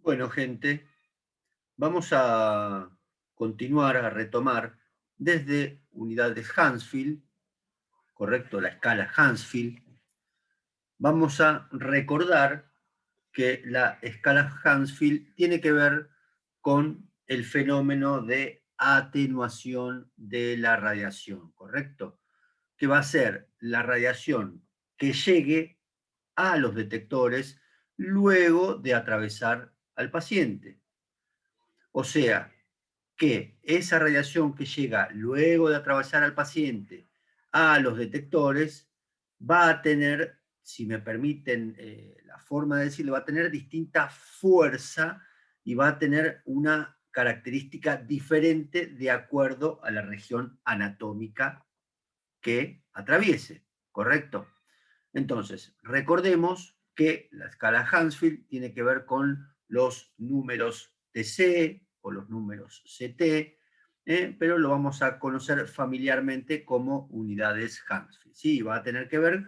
Bueno, gente, vamos a continuar, a retomar desde unidades Hansfield, correcto, la escala Hansfield. Vamos a recordar que la escala Hansfield tiene que ver con el fenómeno de atenuación de la radiación, correcto, que va a ser la radiación que llegue a los detectores luego de atravesar al paciente. O sea, que esa radiación que llega luego de atravesar al paciente a los detectores va a tener, si me permiten la forma de decirlo, va a tener distinta fuerza y va a tener una característica diferente de acuerdo a la región anatómica que atraviese, ¿correcto? Entonces, recordemos que la escala Hansfield tiene que ver con los números TC o los números CT, pero lo vamos a conocer familiarmente como unidades Hansfield. ¿Sí? Va a tener que ver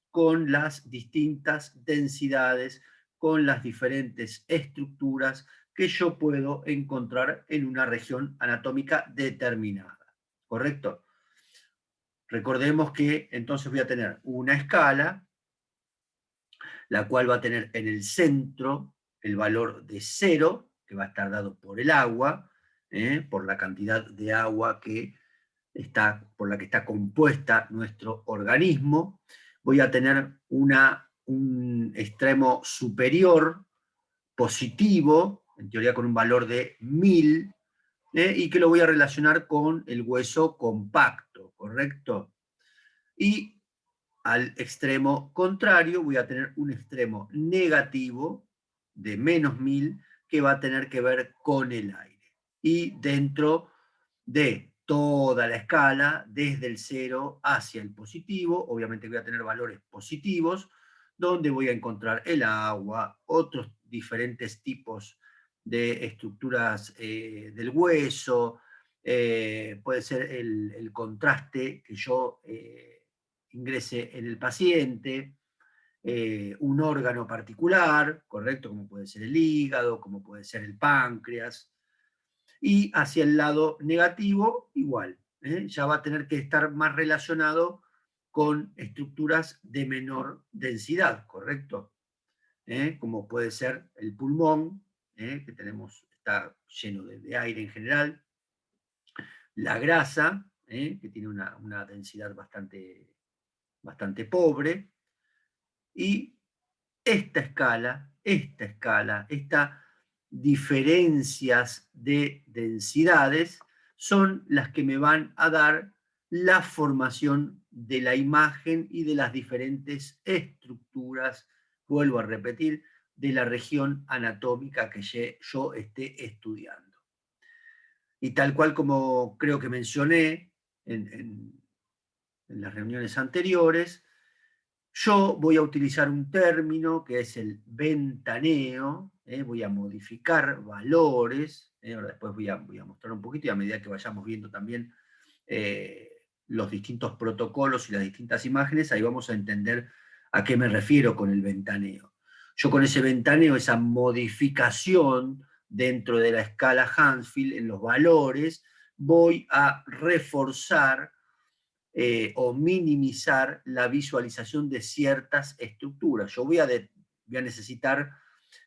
con las distintas densidades, con las diferentes estructuras que yo puedo encontrar en una región anatómica determinada. ¿Correcto? Recordemos que entonces voy a tener una escala la cual va a tener en el centro el valor de 0, que va a estar dado por el agua, por la cantidad de agua por la que está compuesta nuestro organismo. Voy a tener un extremo superior positivo, en teoría con un valor de 1000, y que lo voy a relacionar con el hueso compacto, ¿correcto? Y al extremo contrario voy a tener un extremo negativo de -1000 que va a tener que ver con el aire. Y dentro de toda la escala, desde el 0 hacia el positivo, obviamente voy a tener valores positivos, donde voy a encontrar el agua, otros diferentes tipos de estructuras del hueso, puede ser el contraste que yo ingrese en el paciente, un órgano particular, correcto, como puede ser el hígado, como puede ser el páncreas, y hacia el lado negativo, igual, ya va a tener que estar más relacionado con estructuras de menor densidad, correcto, como puede ser el pulmón, que tenemos, está lleno de aire en general, la grasa, que tiene una densidad bastante pobre, y estas diferencias de densidades son las que me van a dar la formación de la imagen y de las diferentes estructuras, vuelvo a repetir, de la región anatómica que yo esté estudiando. Y tal cual como creo que mencioné en las reuniones anteriores, yo voy a utilizar un término que es el ventaneo, voy a modificar valores, ahora después voy a mostrar un poquito y a medida que vayamos viendo también los distintos protocolos y las distintas imágenes, ahí vamos a entender a qué me refiero con el ventaneo. Yo con ese ventaneo, esa modificación dentro de la escala Hansfield en los valores, voy a reforzar o minimizar la visualización de ciertas estructuras. Yo voy a necesitar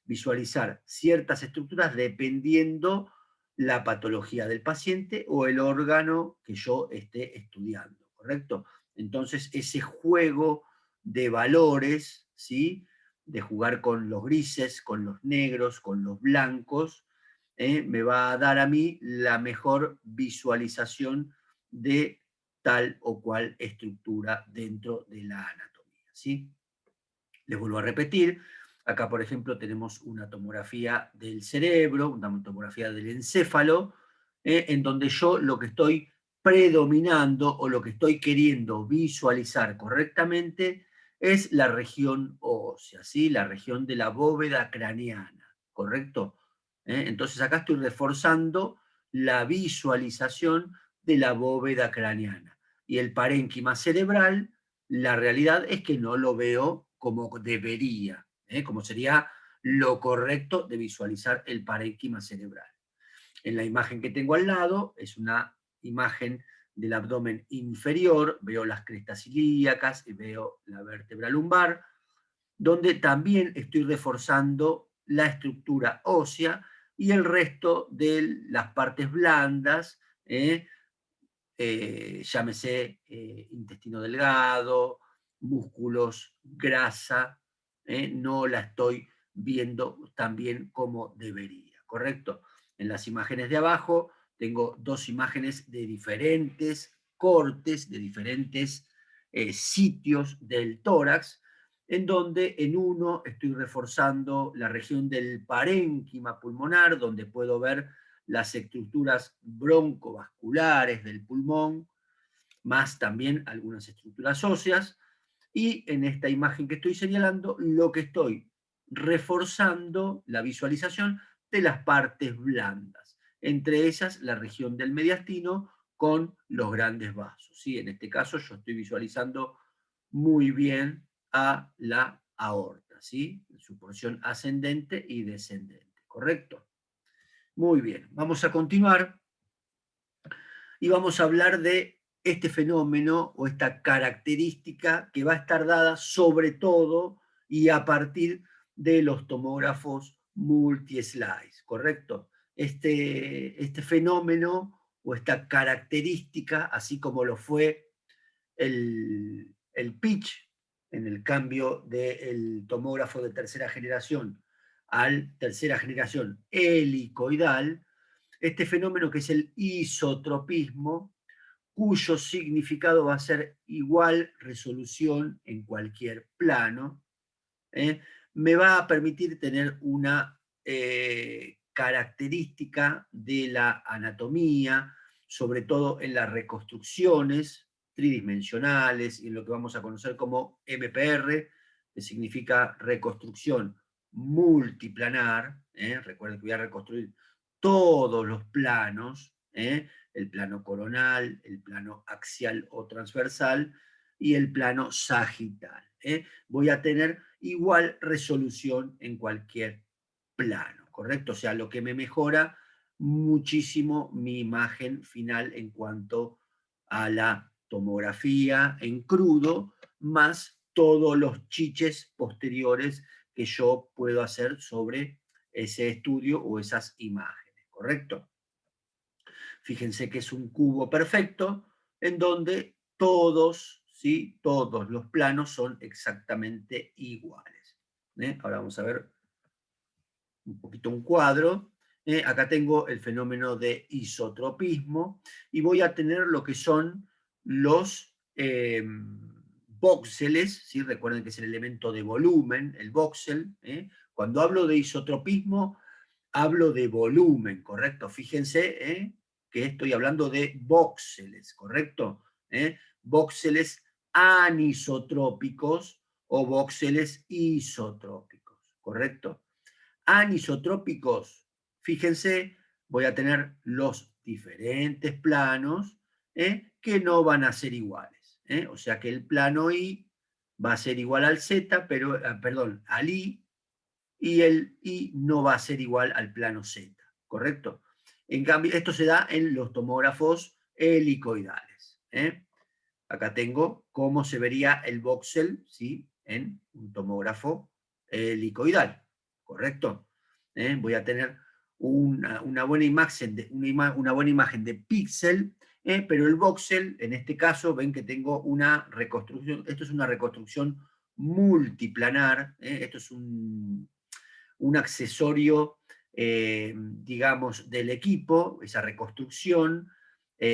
visualizar ciertas estructuras dependiendo la patología del paciente o el órgano que yo esté estudiando, ¿correcto? Entonces, ese juego de valores, ¿sí? De jugar con los grises, con los negros, con los blancos, me va a dar a mí la mejor visualización de tal o cual estructura dentro de la anatomía, ¿sí? Les vuelvo a repetir, acá por ejemplo tenemos una tomografía del cerebro, una tomografía del encéfalo, en donde yo lo que estoy predominando o lo que estoy queriendo visualizar correctamente es la región ósea, ¿sí? La región de la bóveda craneana, ¿correcto? Entonces acá estoy reforzando la visualización de la bóveda craneana. Y el parénquima cerebral, la realidad es que no lo veo como debería, como sería lo correcto de visualizar el parénquima cerebral. En la imagen que tengo al lado es una imagen del abdomen inferior, veo las crestas ilíacas y veo la vértebra lumbar, donde también estoy reforzando la estructura ósea y el resto de las partes blandas, llámese intestino delgado, músculos, grasa, no la estoy viendo tan bien como debería, ¿correcto? En las imágenes de abajo tengo dos imágenes de diferentes cortes, de diferentes sitios del tórax, en donde en uno estoy reforzando la región del parénquima pulmonar, donde puedo ver las estructuras broncovasculares del pulmón, más también algunas estructuras óseas, y en esta imagen que estoy señalando, lo que estoy reforzando la visualización de las partes blandas, entre ellas la región del mediastino con los grandes vasos. ¿Sí? En este caso yo estoy visualizando muy bien a la aorta, ¿sí? En su porción ascendente y descendente, ¿correcto? Muy bien, vamos a continuar y vamos a hablar de este fenómeno o esta característica que va a estar dada sobre todo y a partir de los tomógrafos multi-slice, ¿correcto? Este fenómeno o esta característica, así como lo fue el pitch en el cambio del tomógrafo de tercera generación al tercera generación helicoidal, este fenómeno que es el isotropismo, cuyo significado va a ser igual resolución en cualquier plano, ¿eh? Me va a permitir tener una característica de la anatomía, sobre todo en las reconstrucciones tridimensionales y en lo que vamos a conocer como MPR, que significa reconstrucción multiplanar. Recuerden que voy a reconstruir todos los planos, el plano coronal, el plano axial o transversal y el plano sagital. Voy a tener igual resolución en cualquier plano, ¿correcto? O sea, lo que me mejora muchísimo mi imagen final en cuanto a la tomografía en crudo, más todos los chiches posteriores que yo puedo hacer sobre ese estudio o esas imágenes, ¿correcto? Fíjense que es un cubo perfecto en donde todos, ¿sí? Todos los planos son exactamente iguales. Ahora vamos a ver un poquito un cuadro. Acá tengo el fenómeno de isotropismo y voy a tener lo que son los voxeles, ¿sí? Recuerden que es el elemento de volumen, el voxel. Cuando hablo de isotropismo, hablo de volumen, ¿correcto? Fíjense que estoy hablando de voxeles, ¿correcto? Voxeles anisotrópicos o voxeles isotrópicos, ¿correcto? Anisotrópicos, fíjense, voy a tener los diferentes planos que no van a ser iguales. O sea que el plano I va a ser igual al Z, pero, perdón, al I, y el I no va a ser igual al plano Z, ¿correcto? En cambio, esto se da en los tomógrafos helicoidales. Acá tengo cómo se vería el voxel, ¿sí? En un tomógrafo helicoidal, ¿correcto? Voy a tener una buena imagen una buena imagen de píxel, pero el voxel, en este caso, ven que tengo una reconstrucción, esto es una reconstrucción multiplanar, esto es un accesorio, digamos, del equipo, esa reconstrucción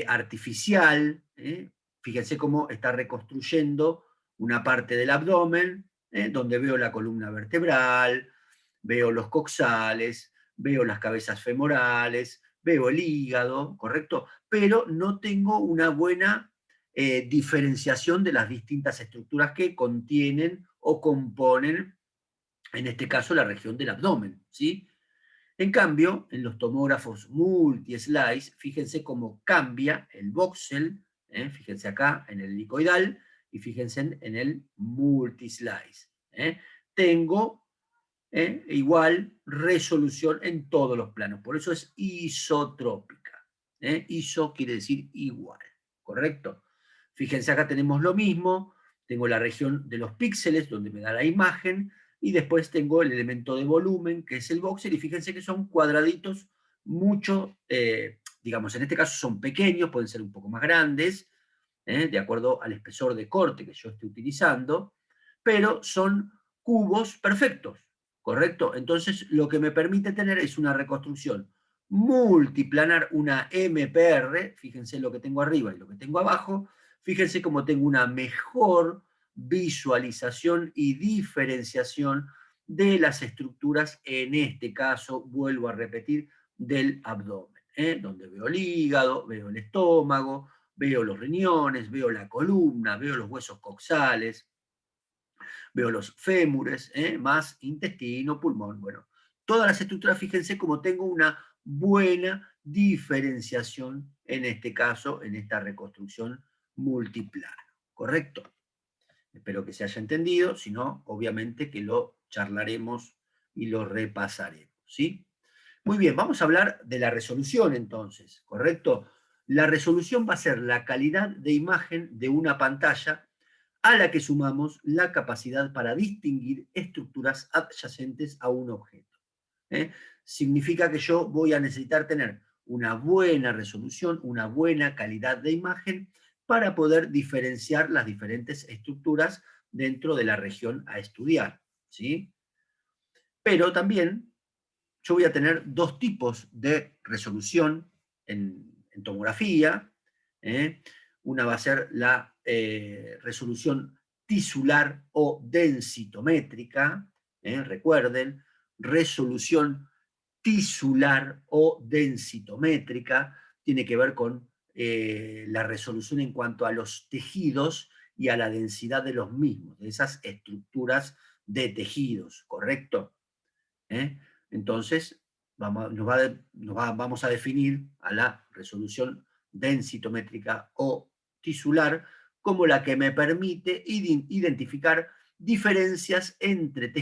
artificial. Fíjense cómo está reconstruyendo una parte del abdomen, donde veo la columna vertebral, veo los coxales, veo las cabezas femorales, veo el hígado, ¿correcto? Pero no tengo una buena diferenciación de las distintas estructuras que contienen o componen, en este caso, la región del abdomen, ¿sí? En cambio, en los tomógrafos multi-slice, fíjense cómo cambia el voxel, fíjense acá en el helicoidal y fíjense en el multi-slice. Tengo igual resolución en todos los planos. Por eso es isotrópica. Iso quiere decir igual, ¿correcto? Fíjense, acá tenemos lo mismo. Tengo la región de los píxeles, donde me da la imagen, y después tengo el elemento de volumen, que es el voxel, y fíjense que son cuadraditos mucho, digamos, en este caso son pequeños, pueden ser un poco más grandes, de acuerdo al espesor de corte que yo esté utilizando, pero son cubos perfectos, ¿correcto? Entonces, lo que me permite tener es una reconstrucción multiplanar, una MPR, fíjense lo que tengo arriba y lo que tengo abajo, fíjense cómo tengo una mejor visualización y diferenciación de las estructuras, en este caso, vuelvo a repetir, del abdomen, donde veo el hígado, veo el estómago, veo los riñones, veo la columna, veo los huesos coxales, veo los fémures, más intestino, pulmón, bueno, todas las estructuras, fíjense cómo tengo una buena diferenciación, en este caso, en esta reconstrucción multiplano, ¿correcto? Espero que se haya entendido, si no, obviamente que lo charlaremos y lo repasaremos, ¿sí? Muy bien, vamos a hablar de la resolución entonces, ¿correcto? La resolución va a ser la calidad de imagen de una pantalla a la que sumamos la capacidad para distinguir estructuras adyacentes a un objeto. ¿eh? Significa que yo voy a necesitar tener una buena resolución, una buena calidad de imagen para poder diferenciar las diferentes estructuras dentro de la región a estudiar, ¿sí? Pero también yo voy a tener dos tipos de resolución en tomografía. ¿eh? Una va a ser la resolución tisular o densitométrica. Recuerden, resolución tisular o densitométrica tiene que ver con la resolución en cuanto a los tejidos y a la densidad de los mismos, de esas estructuras de tejidos, ¿correcto? ¿eh? Entonces, vamos a definir a la resolución densitométrica o tisular como la que me permite identificar diferencias entre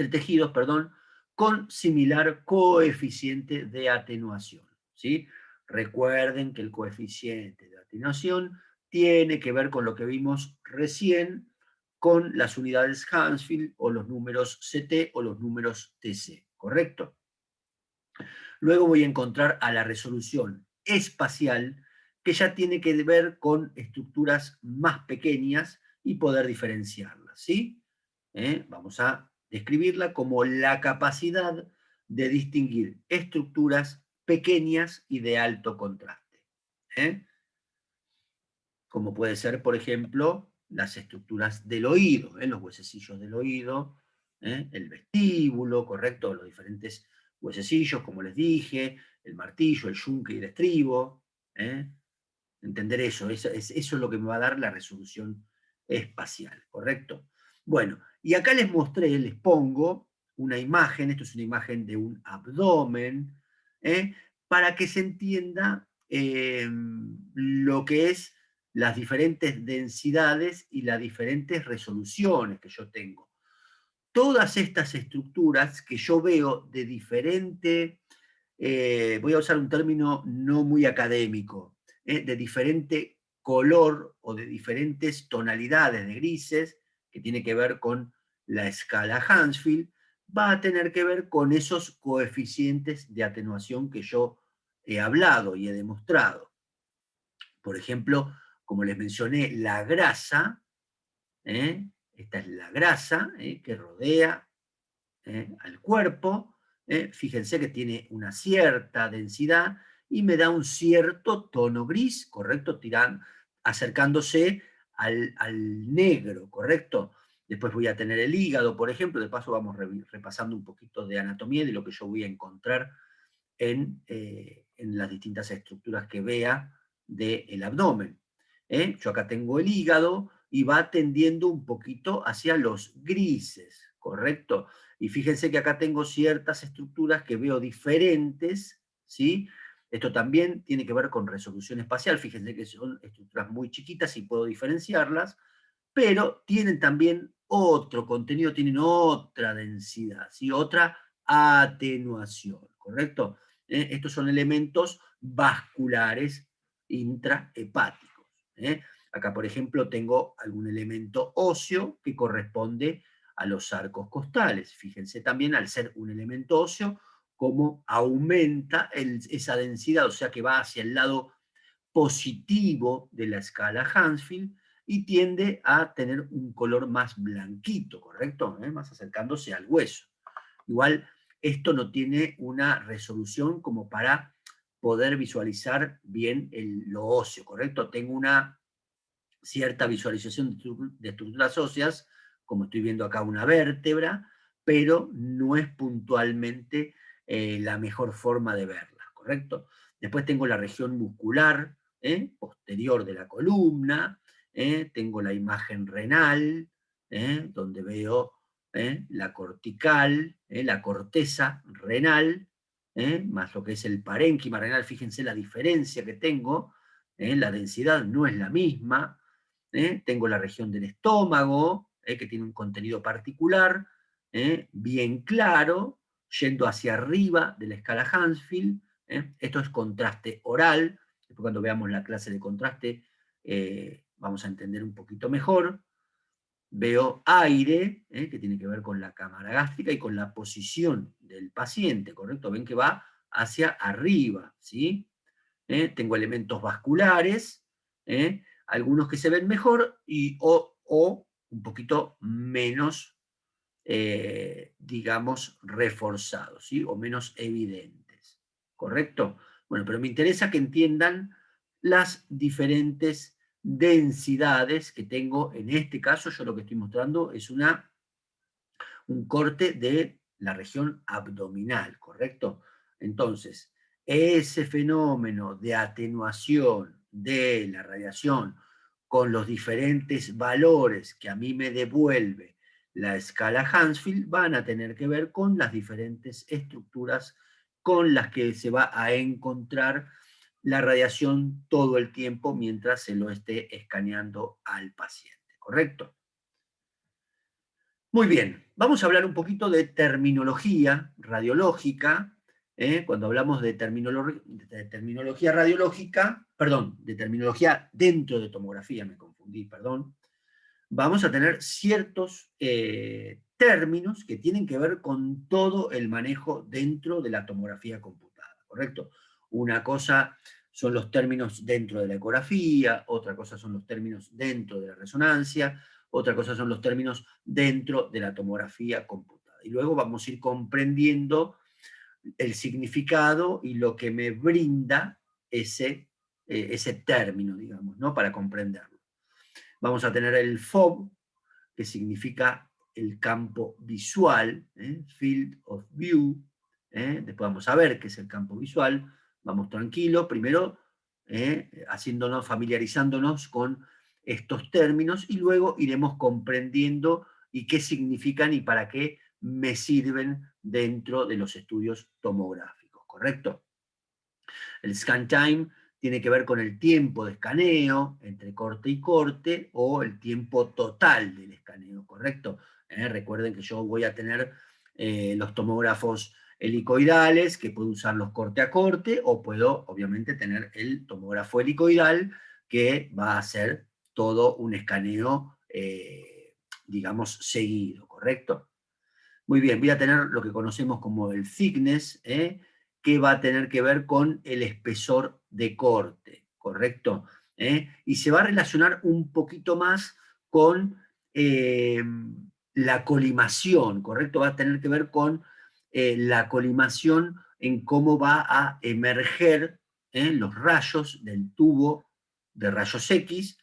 tejidos, perdón, con similar coeficiente de atenuación, ¿sí? Recuerden que el coeficiente de atenuación tiene que ver con lo que vimos recién, con las unidades Hounsfield o los números CT o los números TC, ¿correcto? Luego voy a encontrar a la resolución espacial, que ya tiene que ver con estructuras más pequeñas y poder diferenciarlas, ¿sí? Vamos a describirla como la capacidad de distinguir estructuras pequeñas y de alto contraste. ¿eh? Como puede ser, por ejemplo, las estructuras del oído, los huesecillos del oído, el vestíbulo, correcto, los diferentes huesecillos, como les dije, el martillo, el yunque y el estribo. Entender eso es lo que me va a dar la resolución espacial, ¿correcto? Bueno, y acá les mostré, les pongo una imagen, esto es una imagen de un abdomen, para que se entienda lo que es las diferentes densidades y las diferentes resoluciones que yo tengo. Todas estas estructuras que yo veo de diferente, voy a usar un término no muy académico, de diferente color o de diferentes tonalidades de grises, que tiene que ver con la escala Hounsfield, va a tener que ver con esos coeficientes de atenuación que yo he hablado y he demostrado. Por ejemplo, como les mencioné, la grasa, esta es la grasa que rodea al cuerpo, fíjense que tiene una cierta densidad y me da un cierto tono gris, ¿correcto? Acercándose al negro, ¿correcto? Después voy a tener el hígado, por ejemplo, de paso vamos repasando un poquito de anatomía de lo que yo voy a encontrar en las distintas estructuras que vea del abdomen. Yo acá tengo el hígado y va tendiendo un poquito hacia los grises, ¿correcto? Y fíjense que acá tengo ciertas estructuras que veo diferentes, ¿sí? Esto también tiene que ver con resolución espacial, fíjense que son estructuras muy chiquitas y puedo diferenciarlas, pero tienen también otro contenido, tienen otra densidad, ¿sí? Otra atenuación, ¿correcto? Estos son elementos vasculares intrahepáticos. Acá, por ejemplo, tengo algún elemento óseo que corresponde a los arcos costales. Fíjense también, al ser un elemento óseo, cómo aumenta esa densidad, o sea que va hacia el lado positivo de la escala Hounsfield y tiende a tener un color más blanquito, ¿correcto? Más acercándose al hueso. Igual, esto no tiene una resolución como para poder visualizar bien lo óseo, ¿correcto? Tengo una cierta visualización de estructuras óseas, como estoy viendo acá una vértebra, pero no es puntualmente la mejor forma de verla, ¿correcto? Después tengo la región muscular, posterior de la columna, tengo la imagen renal, donde veo la cortical, la corteza renal, más lo que es el parénquima renal. Fíjense la diferencia que tengo, la densidad no es la misma. Tengo la región del estómago, que tiene un contenido particular, bien claro, yendo hacia arriba de la escala Hounsfield. Esto es contraste oral. Después, cuando veamos la clase de contraste, vamos a entender un poquito mejor. Veo aire, que tiene que ver con la cámara gástrica y con la posición del paciente, ¿correcto? Ven que va hacia arriba, ¿sí? Tengo elementos vasculares, algunos que se ven mejor o un poquito menos, digamos, reforzados, ¿sí? O menos evidentes, ¿correcto? Bueno, pero me interesa que entiendan las diferentes densidades que tengo. En este caso, yo lo que estoy mostrando es un corte de la región abdominal, ¿correcto? Entonces, ese fenómeno de atenuación de la radiación con los diferentes valores que a mí me devuelve la escala Hounsfield van a tener que ver con las diferentes estructuras con las que se va a encontrar la radiación todo el tiempo mientras se lo esté escaneando al paciente, ¿correcto? Muy bien, vamos a hablar un poquito de terminología radiológica. Cuando hablamos de terminología radiológica, perdón, de terminología dentro de tomografía, me confundí, perdón, vamos a tener ciertos términos que tienen que ver con todo el manejo dentro de la tomografía computada, ¿correcto? Una cosa son los términos dentro de la ecografía, otra cosa son los términos dentro de la resonancia, otra cosa son los términos dentro de la tomografía computada. Y luego vamos a ir comprendiendo el significado y lo que me brinda ese término, digamos, ¿no? Para comprenderlo. Vamos a tener el FOV, que significa el campo visual, Field of View. Después vamos a ver qué es el campo visual. Vamos tranquilo, primero haciéndonos, familiarizándonos con estos términos y luego iremos comprendiendo y qué significan y para qué me sirven dentro de los estudios tomográficos, ¿correcto? El scan time tiene que ver con el tiempo de escaneo entre corte y corte o el tiempo total del escaneo, ¿correcto? Recuerden que yo voy a tener los tomógrafos helicoidales, que puedo usarlos corte a corte, o puedo obviamente tener el tomógrafo helicoidal, que va a hacer todo un escaneo, digamos, seguido, ¿correcto? Muy bien, voy a tener lo que conocemos como el thickness, que va a tener que ver con el espesor de corte, ¿correcto? Y se va a relacionar un poquito más con la colimación, ¿correcto? Va a tener que ver con la colimación en cómo va a emerger los rayos del tubo de rayos X.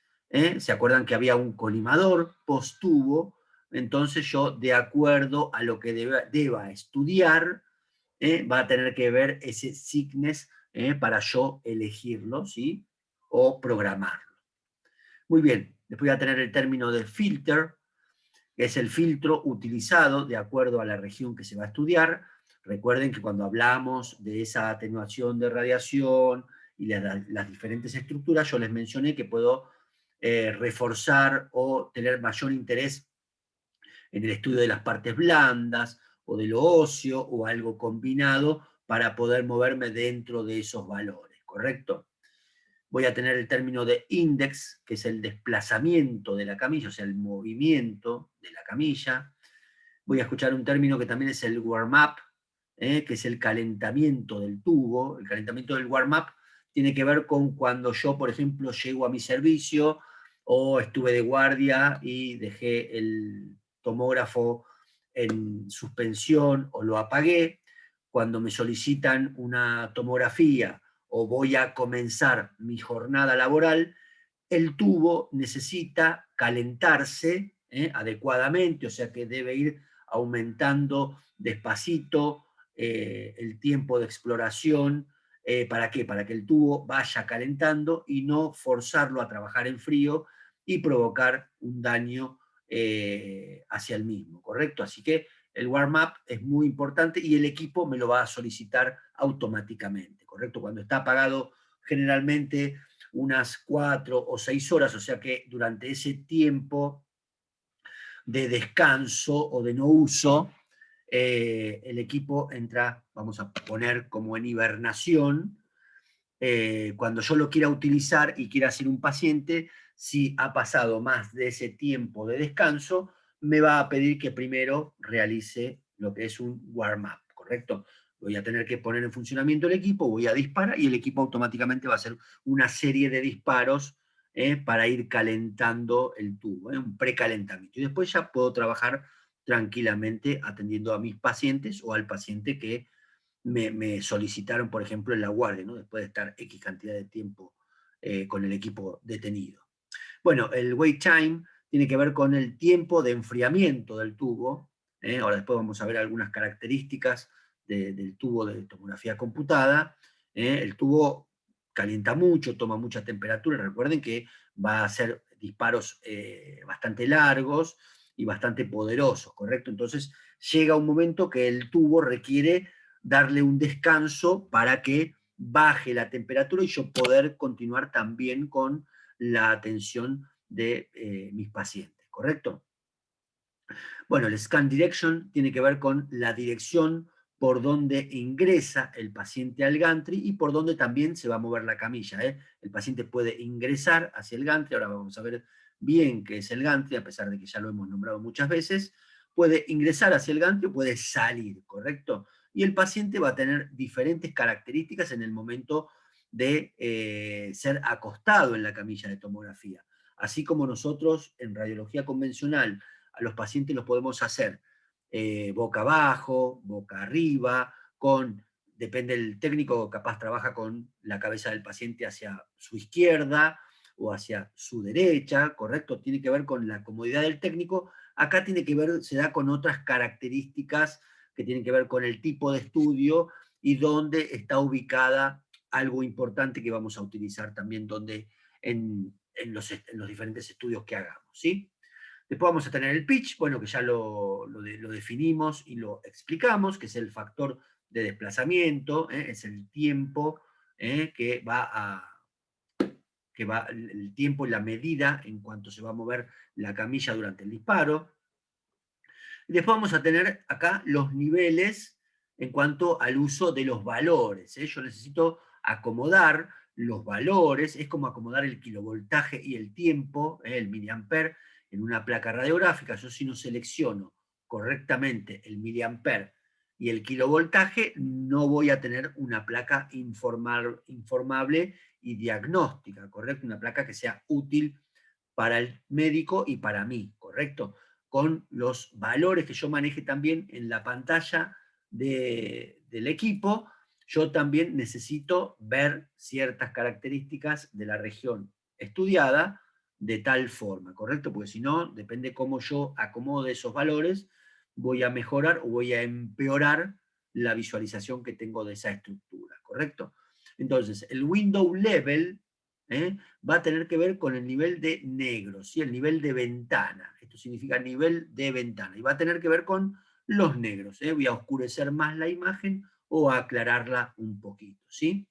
¿Se acuerdan que había un colimador post-tubo? Entonces yo, de acuerdo a lo que deba estudiar, va a tener que ver ese thickness para yo elegirlo, ¿sí? O programarlo. Muy bien, después voy a tener el término de filter, que es el filtro utilizado de acuerdo a la región que se va a estudiar. Recuerden que cuando hablamos de esa atenuación de radiación y las diferentes estructuras, yo les mencioné que puedo reforzar o tener mayor interés en el estudio de las partes blandas, o de lo óseo, o algo combinado, para poder moverme dentro de esos valores, ¿correcto? Voy a tener el término de index, que es el desplazamiento de la camilla, o sea, el movimiento de la camilla. Voy a escuchar un término que también es el warm-up, que es el calentamiento del tubo. El calentamiento del warm-up tiene que ver con cuando yo, por ejemplo, llego a mi servicio o estuve de guardia y dejé el tomógrafo en suspensión o lo apagué. Cuando me solicitan una tomografía o voy a comenzar mi jornada laboral, el tubo necesita calentarse adecuadamente, o sea que debe ir aumentando despacito el tiempo de exploración. ¿Para qué? Para que el tubo vaya calentando y no forzarlo a trabajar en frío y provocar un daño hacia el mismo, ¿correcto? Así que el warm-up es muy importante y el equipo me lo va a solicitar automáticamente, ¿correcto? Cuando está apagado, generalmente unas 4 o 6 horas, o sea que durante ese tiempo de descanso o de no uso, el equipo entra, vamos a poner como en hibernación. Cuando yo lo quiera utilizar y quiera hacer un paciente, si ha pasado más de ese tiempo de descanso, me va a pedir que primero realice lo que es un warm-up, ¿correcto? Voy a tener que poner en funcionamiento el equipo, voy a disparar y el equipo automáticamente va a hacer una serie de disparos para ir calentando el tubo, un precalentamiento. Y después ya puedo trabajar tranquilamente atendiendo a mis pacientes o al paciente que me solicitaron, por ejemplo, en la guardia, ¿no? Después de estar X cantidad de tiempo con el equipo detenido. Bueno, el wait time tiene que ver con el tiempo de enfriamiento del tubo. Ahora después vamos a ver algunas características del tubo de tomografía computada. El tubo calienta mucho, toma mucha temperatura. Recuerden que va a hacer disparos bastante largos y bastante poderosos, ¿correcto? Entonces llega un momento que el tubo requiere darle un descanso para que baje la temperatura y yo poder continuar también con la atención de mis pacientes, ¿correcto? Bueno, el scan direction tiene que ver con la dirección por donde ingresa el paciente al gantry y por donde también se va a mover la camilla. El paciente puede ingresar hacia el gantry, ahora vamos a ver bien qué es el gantry, a pesar de que ya lo hemos nombrado muchas veces. Puede ingresar hacia el gantry o puede salir, ¿correcto? Y el paciente va a tener diferentes características en el momento de ser acostado en la camilla de tomografía. Así como nosotros en radiología convencional a los pacientes los podemos hacer boca abajo, boca arriba, depende del técnico, capaz trabaja con la cabeza del paciente hacia su izquierda o hacia su derecha, ¿correcto? Tiene que ver con la comodidad del técnico. Acá tiene que ver, se da con otras características que tienen que ver con el tipo de estudio y dónde está ubicada algo importante que vamos a utilizar también en los diferentes estudios que hagamos, ¿sí? Después vamos a tener el pitch, bueno, que ya lo definimos y lo explicamos, que es el factor de desplazamiento, es el tiempo que va el tiempo y la medida en cuanto se va a mover la camilla durante el disparo. Y después vamos a tener acá los niveles en cuanto al uso de los valores. Yo necesito acomodar los valores, es como acomodar el kilovoltaje y el tiempo, el miliamper, en una placa radiográfica. Yo si no selecciono correctamente el miliamper y el kilovoltaje, no voy a tener una placa informable y diagnóstica, ¿correcto? Una placa que sea útil para el médico y para mí, ¿correcto? Con los valores que yo maneje también en la pantalla del equipo, yo también necesito ver ciertas características de la región estudiada de tal forma, ¿correcto? Porque si no, depende cómo yo acomode esos valores, voy a mejorar o voy a empeorar la visualización que tengo de esa estructura, ¿correcto? Entonces, el window level va a tener que ver con el nivel de negro, ¿sí? El nivel de ventana. Esto significa nivel de ventana. Y va a tener que ver con los negros. Voy a oscurecer más la imagen o a aclararla un poquito, ¿sí?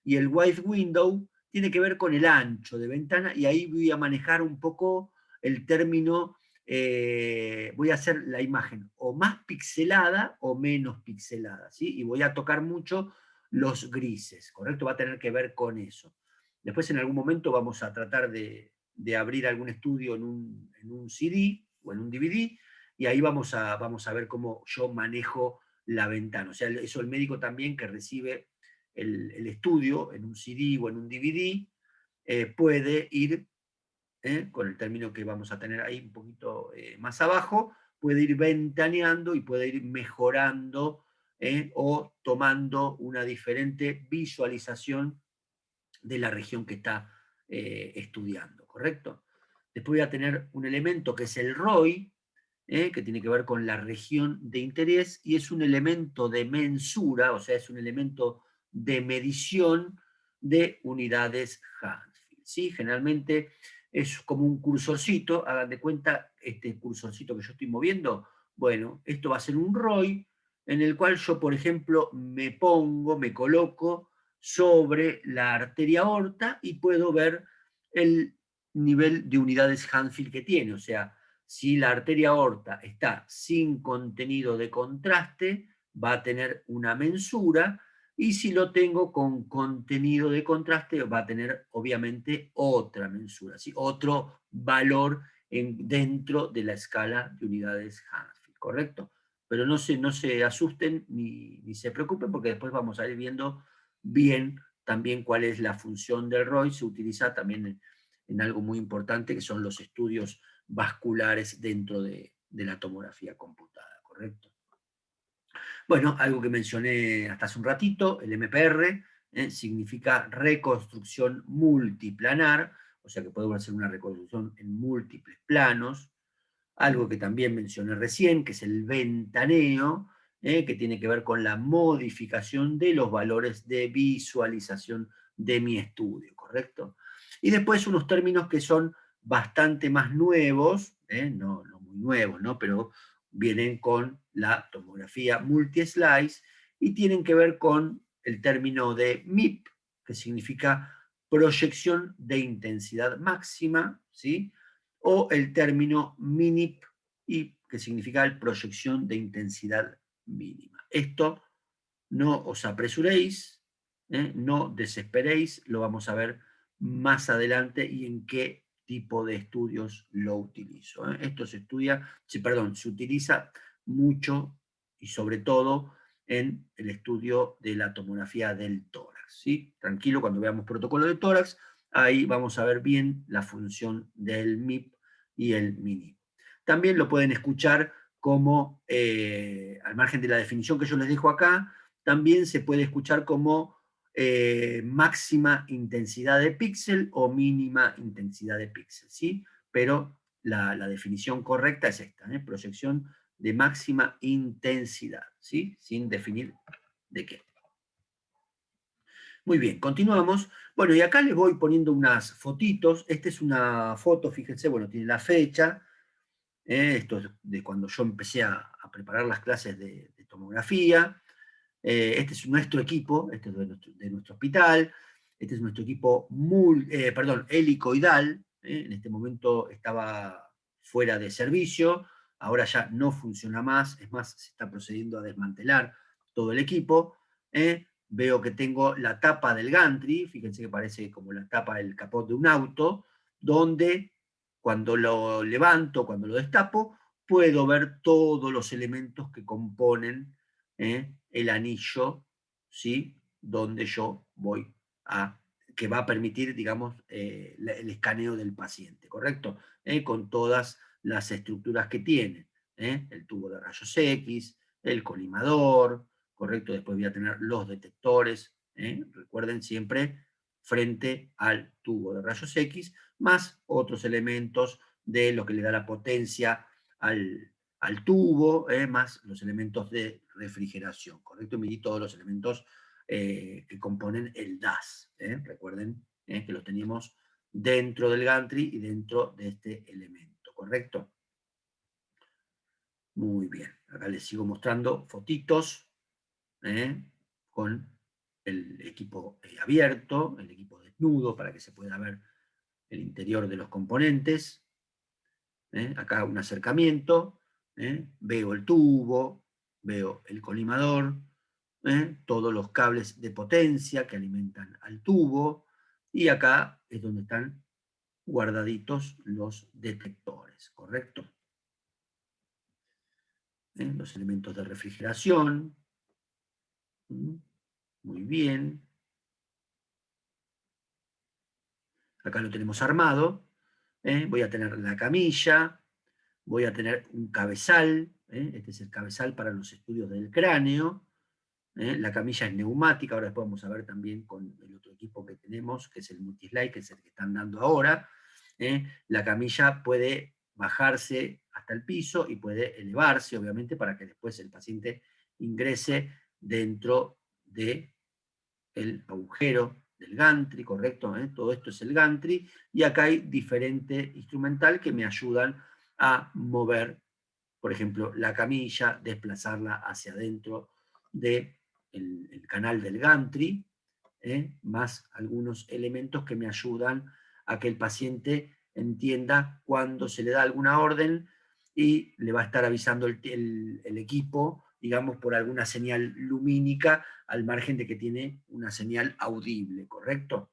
Y el wide window tiene que ver con el ancho de ventana y ahí voy a manejar un poco el término voy a hacer la imagen o más pixelada o menos pixelada, ¿sí? Y voy a tocar mucho los grises, ¿correcto? Va a tener que ver con eso. Después en algún momento vamos a tratar de abrir algún estudio en un CD o en un DVD, y ahí vamos a ver cómo yo manejo la ventana. O sea, eso el médico también que recibe el estudio en un CD o en un DVD, puede ir, con el término que vamos a tener ahí un poquito más abajo, puede ir ventaneando y puede ir mejorando o tomando una diferente visualización de la región que está estudiando, ¿correcto? Después voy a tener un elemento que es el ROI, que tiene que ver con la región de interés, y es un elemento de mensura, o sea, es un elemento de medición de unidades Hansfield, ¿sí? Generalmente es como un cursorcito, hagan de cuenta, este cursorcito que yo estoy moviendo, bueno, esto va a ser un ROI, en el cual yo, por ejemplo, me coloco sobre la arteria aorta y puedo ver el nivel de unidades Hansfield que tiene. O sea, si la arteria aorta está sin contenido de contraste, va a tener una mensura, y si lo tengo con contenido de contraste, va a tener obviamente otra mensura, ¿sí? Otro valor dentro de la escala de unidades Hansfield, ¿correcto? Pero no se asusten ni se preocupen, porque después vamos a ir viendo bien también cuál es la función del ROI. Se utiliza también en algo muy importante, que son los estudios vasculares dentro de la tomografía computada, ¿correcto? Bueno, algo que mencioné hasta hace un ratito, el MPR, significa reconstrucción multiplanar, o sea que podemos hacer una reconstrucción en múltiples planos. Algo que también mencioné recién, que es el ventaneo, que tiene que ver con la modificación de los valores de visualización de mi estudio, ¿correcto? Y después unos términos que son bastante más nuevos, no muy nuevos, ¿no? Pero vienen con la tomografía multi-slice y tienen que ver con el término de MIP, que significa proyección de intensidad máxima, ¿sí? O el término MINIP, que significa proyección de intensidad mínima. Esto no os apresuréis, no desesperéis, lo vamos a ver más adelante y en qué tipo de estudios lo utilizo. Esto se estudia, se utiliza mucho y sobre todo en el estudio de la tomografía del tórax, ¿sí? Tranquilo, cuando veamos protocolo de tórax, ahí vamos a ver bien la función del MIP y el MINIP. También lo pueden escuchar como, al margen de la definición que yo les dejo acá, también se puede escuchar como máxima intensidad de píxel o mínima intensidad de píxel, ¿sí? Pero la definición correcta es esta, proyección de máxima intensidad, ¿sí? Sin definir de qué. Muy bien, continuamos. Bueno, y acá les voy poniendo unas fotitos. Esta es una foto, fíjense, bueno, tiene la fecha. Esto es de cuando yo empecé a preparar las clases de tomografía. Este es nuestro equipo, este es de nuestro hospital. Este es nuestro equipo helicoidal. En este momento estaba fuera de servicio, ahora ya no funciona más, es más, se está procediendo a desmantelar todo el equipo. Veo que tengo la tapa del gantry, fíjense que parece como la tapa del capot de un auto, donde cuando lo levanto, cuando lo destapo, puedo ver todos los elementos que componen el anillo, ¿sí? Donde yo voy que va a permitir, digamos, el escaneo del paciente, ¿correcto? Con todas las estructuras que tiene, el tubo de rayos X, el colimador, ¿correcto? Después voy a tener los detectores, recuerden siempre frente al tubo de rayos X, más otros elementos de lo que le da la potencia al tubo, más los elementos de refrigeración, ¿correcto? Medí todos los elementos que componen el DAS. Recuerden que los teníamos dentro del gantry y dentro de este elemento, ¿correcto? Muy bien, acá les sigo mostrando fotitos con el equipo abierto, el equipo desnudo, para que se pueda ver el interior de los componentes. Acá un acercamiento, veo el tubo, veo el colimador, todos los cables de potencia que alimentan al tubo, y acá es donde están guardaditos los detectores, ¿correcto? Los elementos de refrigeración. Muy bien. Acá lo tenemos armado. Voy a tener la camilla, voy a tener un cabezal. Este es el cabezal para los estudios del cráneo. La camilla es neumática, ahora después vamos a ver también con el otro equipo que tenemos, que es el Multislide, que es el que están dando ahora. La camilla puede bajarse hasta el piso y puede elevarse, obviamente, para que después el paciente ingrese dentro del agujero del gantry, ¿correcto? Todo esto es el gantry, y acá hay diferente instrumental que me ayudan a mover, por ejemplo, la camilla, desplazarla hacia adentro del el canal del gantry, más algunos elementos que me ayudan a que el paciente entienda cuando se le da alguna orden y le va a estar avisando el equipo, digamos, por alguna señal lumínica, al margen de que tiene una señal audible, ¿correcto?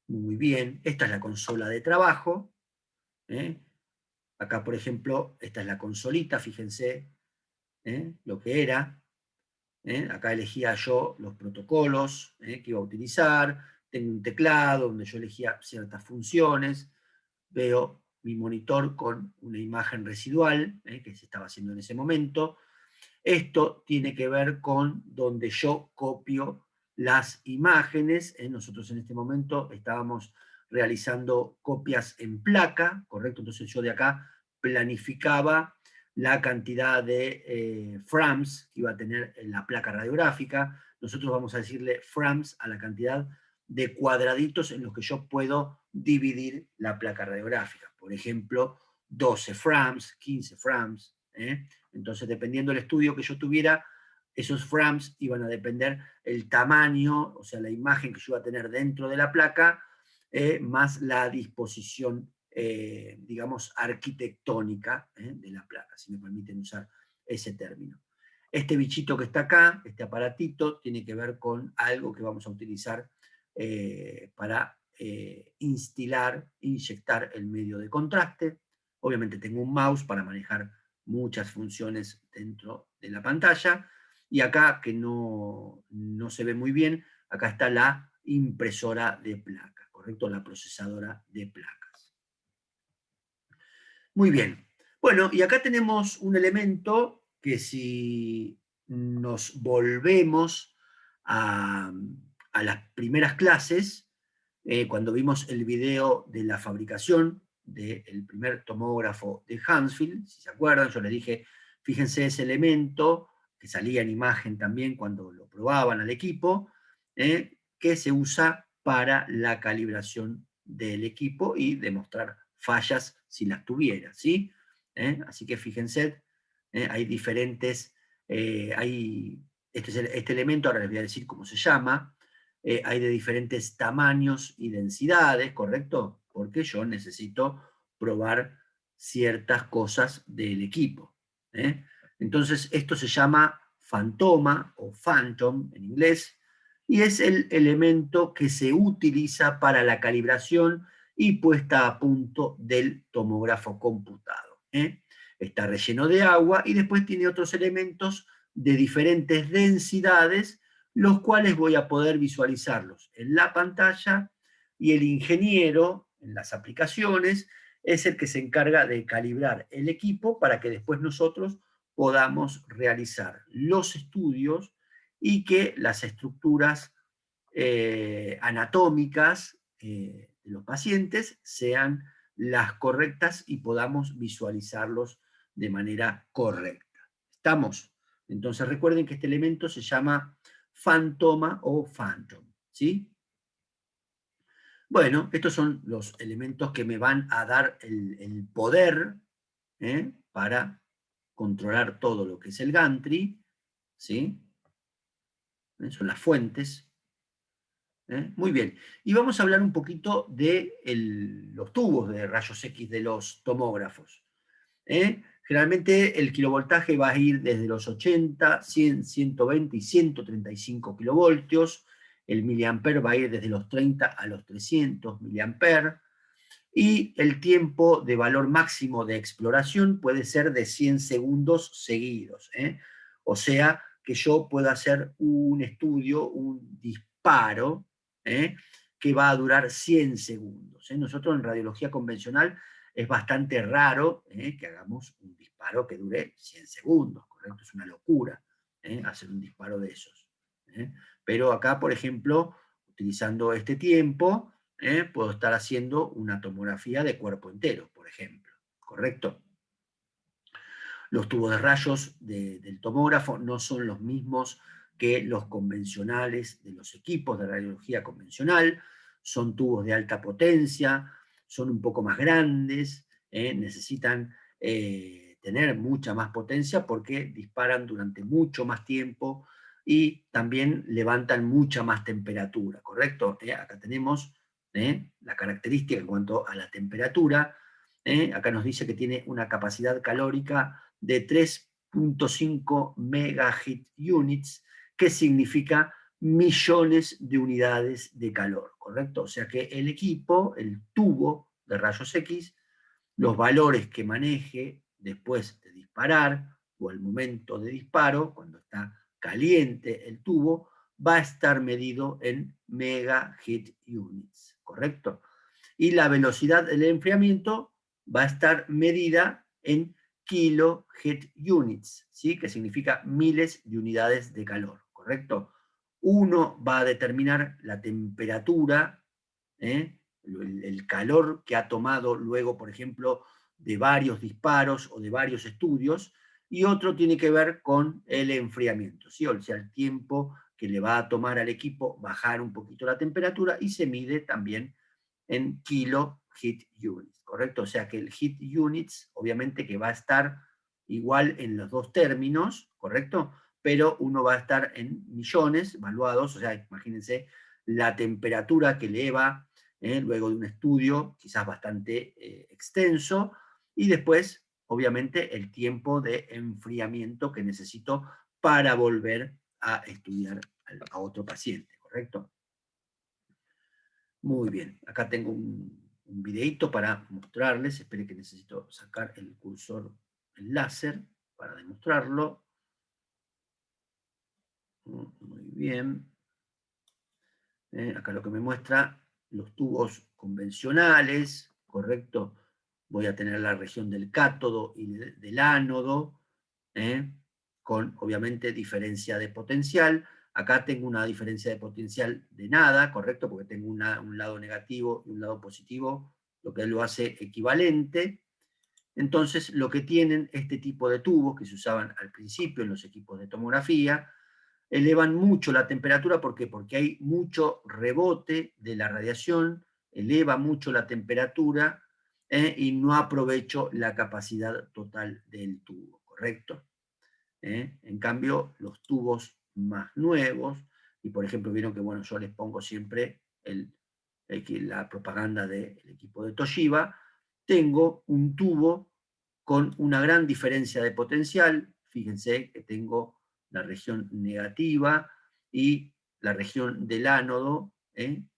Muy bien, esta es la consola de trabajo. Acá, por ejemplo, esta es la consolita, fíjense lo que era. Acá elegía yo los protocolos que iba a utilizar, tengo un teclado donde yo elegía ciertas funciones, veo mi monitor con una imagen residual que se estaba haciendo en ese momento. Esto tiene que ver con donde yo copio las imágenes. Nosotros en este momento estábamos realizando copias en placa, ¿correcto? Entonces yo de acá planificaba la cantidad de frames que iba a tener en la placa radiográfica. Nosotros vamos a decirle frames a la cantidad de cuadraditos en los que yo puedo dividir la placa radiográfica. Por ejemplo, 12 frames, 15 frames. Entonces, dependiendo del estudio que yo tuviera, esos frames iban a depender el tamaño, o sea, la imagen que yo iba a tener dentro de la placa, más la disposición, digamos, arquitectónica de la placa, si me permiten usar ese término. Este bichito que está acá, este aparatito, tiene que ver con algo que vamos a utilizar para instilar, inyectar el medio de contraste. Obviamente tengo un mouse para manejar muchas funciones dentro de la pantalla. Y acá, que no se ve muy bien, acá está la impresora de placas, ¿correcto? La procesadora de placas. Muy bien. Bueno, y acá tenemos un elemento que si nos volvemos a las primeras clases, cuando vimos el video de la fabricación del primer tomógrafo de Hansfield, si se acuerdan, yo les dije, fíjense ese elemento que salía en imagen también cuando lo probaban al equipo, que se usa para la calibración del equipo y demostrar fallas si las tuviera, ¿sí? Así que fíjense, hay diferentes, este elemento, ahora les voy a decir cómo se llama, hay de diferentes tamaños y densidades, ¿correcto? Porque yo necesito probar ciertas cosas del equipo. Entonces, esto se llama fantoma o phantom en inglés, y es el elemento que se utiliza para la calibración y puesta a punto del tomógrafo computado. Está relleno de agua y después tiene otros elementos de diferentes densidades, los cuales voy a poder visualizarlos en la pantalla, y el ingeniero en las aplicaciones es el que se encarga de calibrar el equipo para que después nosotros podamos realizar los estudios y que las estructuras anatómicas de los pacientes sean las correctas y podamos visualizarlos de manera correcta. ¿Estamos? Entonces recuerden que este elemento se llama fantoma o phantom, ¿sí? Bueno, estos son los elementos que me van a dar el poder para controlar todo lo que es el gantry, ¿sí? Son las fuentes. Muy bien. Y vamos a hablar un poquito de los tubos de rayos X de los tomógrafos. Generalmente el kilovoltaje va a ir desde los 80, 100, 120 y 135 kilovoltios. El miliamper va a ir desde los 30 a los 300 miliamper. Y el tiempo de valor máximo de exploración puede ser de 100 segundos seguidos. O sea, que yo pueda hacer un estudio, un disparo, que va a durar 100 segundos. Nosotros en radiología convencional es bastante raro que hagamos un disparo que dure 100 segundos, ¿correcto? Es una locura hacer un disparo de esos. Pero acá, por ejemplo, utilizando este tiempo, puedo estar haciendo una tomografía de cuerpo entero, por ejemplo, ¿correcto? Los tubos de rayos del tomógrafo no son los mismos que los convencionales de los equipos de radiología convencional, son tubos de alta potencia, son un poco más grandes, necesitan tener mucha más potencia porque disparan durante mucho más tiempo y también levantan mucha más temperatura, ¿correcto? Acá tenemos la característica en cuanto a la temperatura. Acá nos dice que tiene una capacidad calórica de 3.5 megahit units, que significa millones de unidades de calor, ¿correcto? O sea que el equipo, el tubo de rayos X, los valores que maneje después de disparar o al momento de disparo, cuando está caliente el tubo, va a estar medido en megahit units, ¿correcto? Y la velocidad del enfriamiento va a estar medida en kiloheat units, ¿sí? Que significa miles de unidades de calor, ¿correcto? Uno va a determinar la temperatura, el calor que ha tomado luego, por ejemplo, de varios disparos o de varios estudios, y otro tiene que ver con el enfriamiento, ¿sí? O sea, el tiempo que le va a tomar al equipo bajar un poquito la temperatura, y se mide también en kilo heat units, ¿correcto? O sea que el heat units, obviamente que va a estar igual en los dos términos, ¿correcto? Pero uno va a estar en millones evaluados, o sea, imagínense la temperatura que eleva luego de un estudio, quizás bastante extenso, y después, obviamente, el tiempo de enfriamiento que necesito para volver a estudiar a otro paciente, ¿correcto? Muy bien, acá tengo un videito para mostrarles. Espere que necesito sacar el cursor, el láser, para demostrarlo. Muy bien. Acá lo que me muestra los tubos convencionales, ¿correcto? Voy a tener la región del cátodo y del ánodo, con obviamente diferencia de potencial. Acá tengo una diferencia de potencial de nada, ¿correcto? Porque tengo un lado negativo y un lado positivo, lo que lo hace equivalente. Entonces, lo que tienen este tipo de tubos que se usaban al principio en los equipos de tomografía, elevan mucho la temperatura. ¿Por qué? Porque hay mucho rebote de la radiación, eleva mucho la temperatura y no aprovecho la capacidad total del tubo, ¿correcto? En cambio, los tubos más nuevos, y por ejemplo, vieron que bueno, yo les pongo siempre la propaganda del equipo de Toshiba, tengo un tubo con una gran diferencia de potencial. Fíjense que tengo la región negativa y la región del ánodo en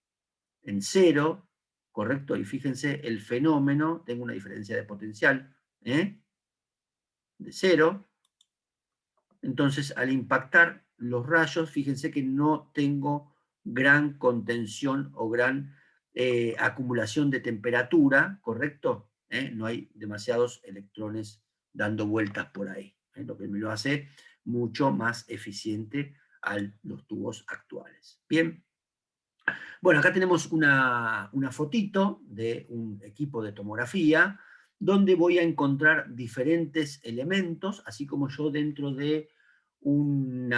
cero, ¿correcto? Y fíjense el fenómeno, tengo una diferencia de potencial de cero. Entonces, al impactar los rayos, fíjense que no tengo gran contención o gran acumulación de temperatura, ¿correcto? No hay demasiados electrones dando vueltas por ahí, lo que me lo hace mucho más eficiente a los tubos actuales. Bien. Bueno, acá tenemos una fotito de un equipo de tomografía donde voy a encontrar diferentes elementos, así como yo dentro de un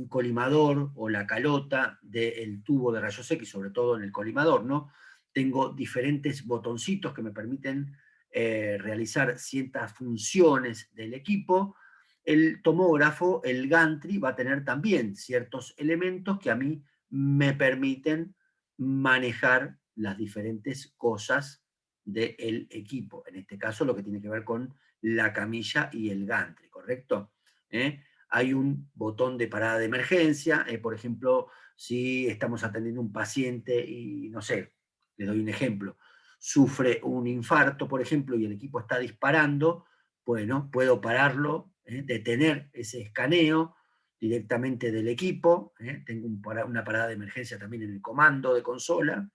colimador o la calota del tubo de rayos X, sobre todo en el colimador, ¿no? Tengo diferentes botoncitos que me permiten realizar ciertas funciones del equipo. El tomógrafo, el gantry, va a tener también ciertos elementos que a mí me permiten manejar las diferentes cosas del equipo. En este caso, lo que tiene que ver con la camilla y el gantry, ¿correcto? Hay un botón de parada de emergencia, por ejemplo, si estamos atendiendo a un paciente y, no sé, les doy un ejemplo, sufre un infarto, por ejemplo, y el equipo está disparando, bueno, puedo pararlo, detener ese escaneo directamente del equipo, tengo una parada de emergencia también en el comando de consola,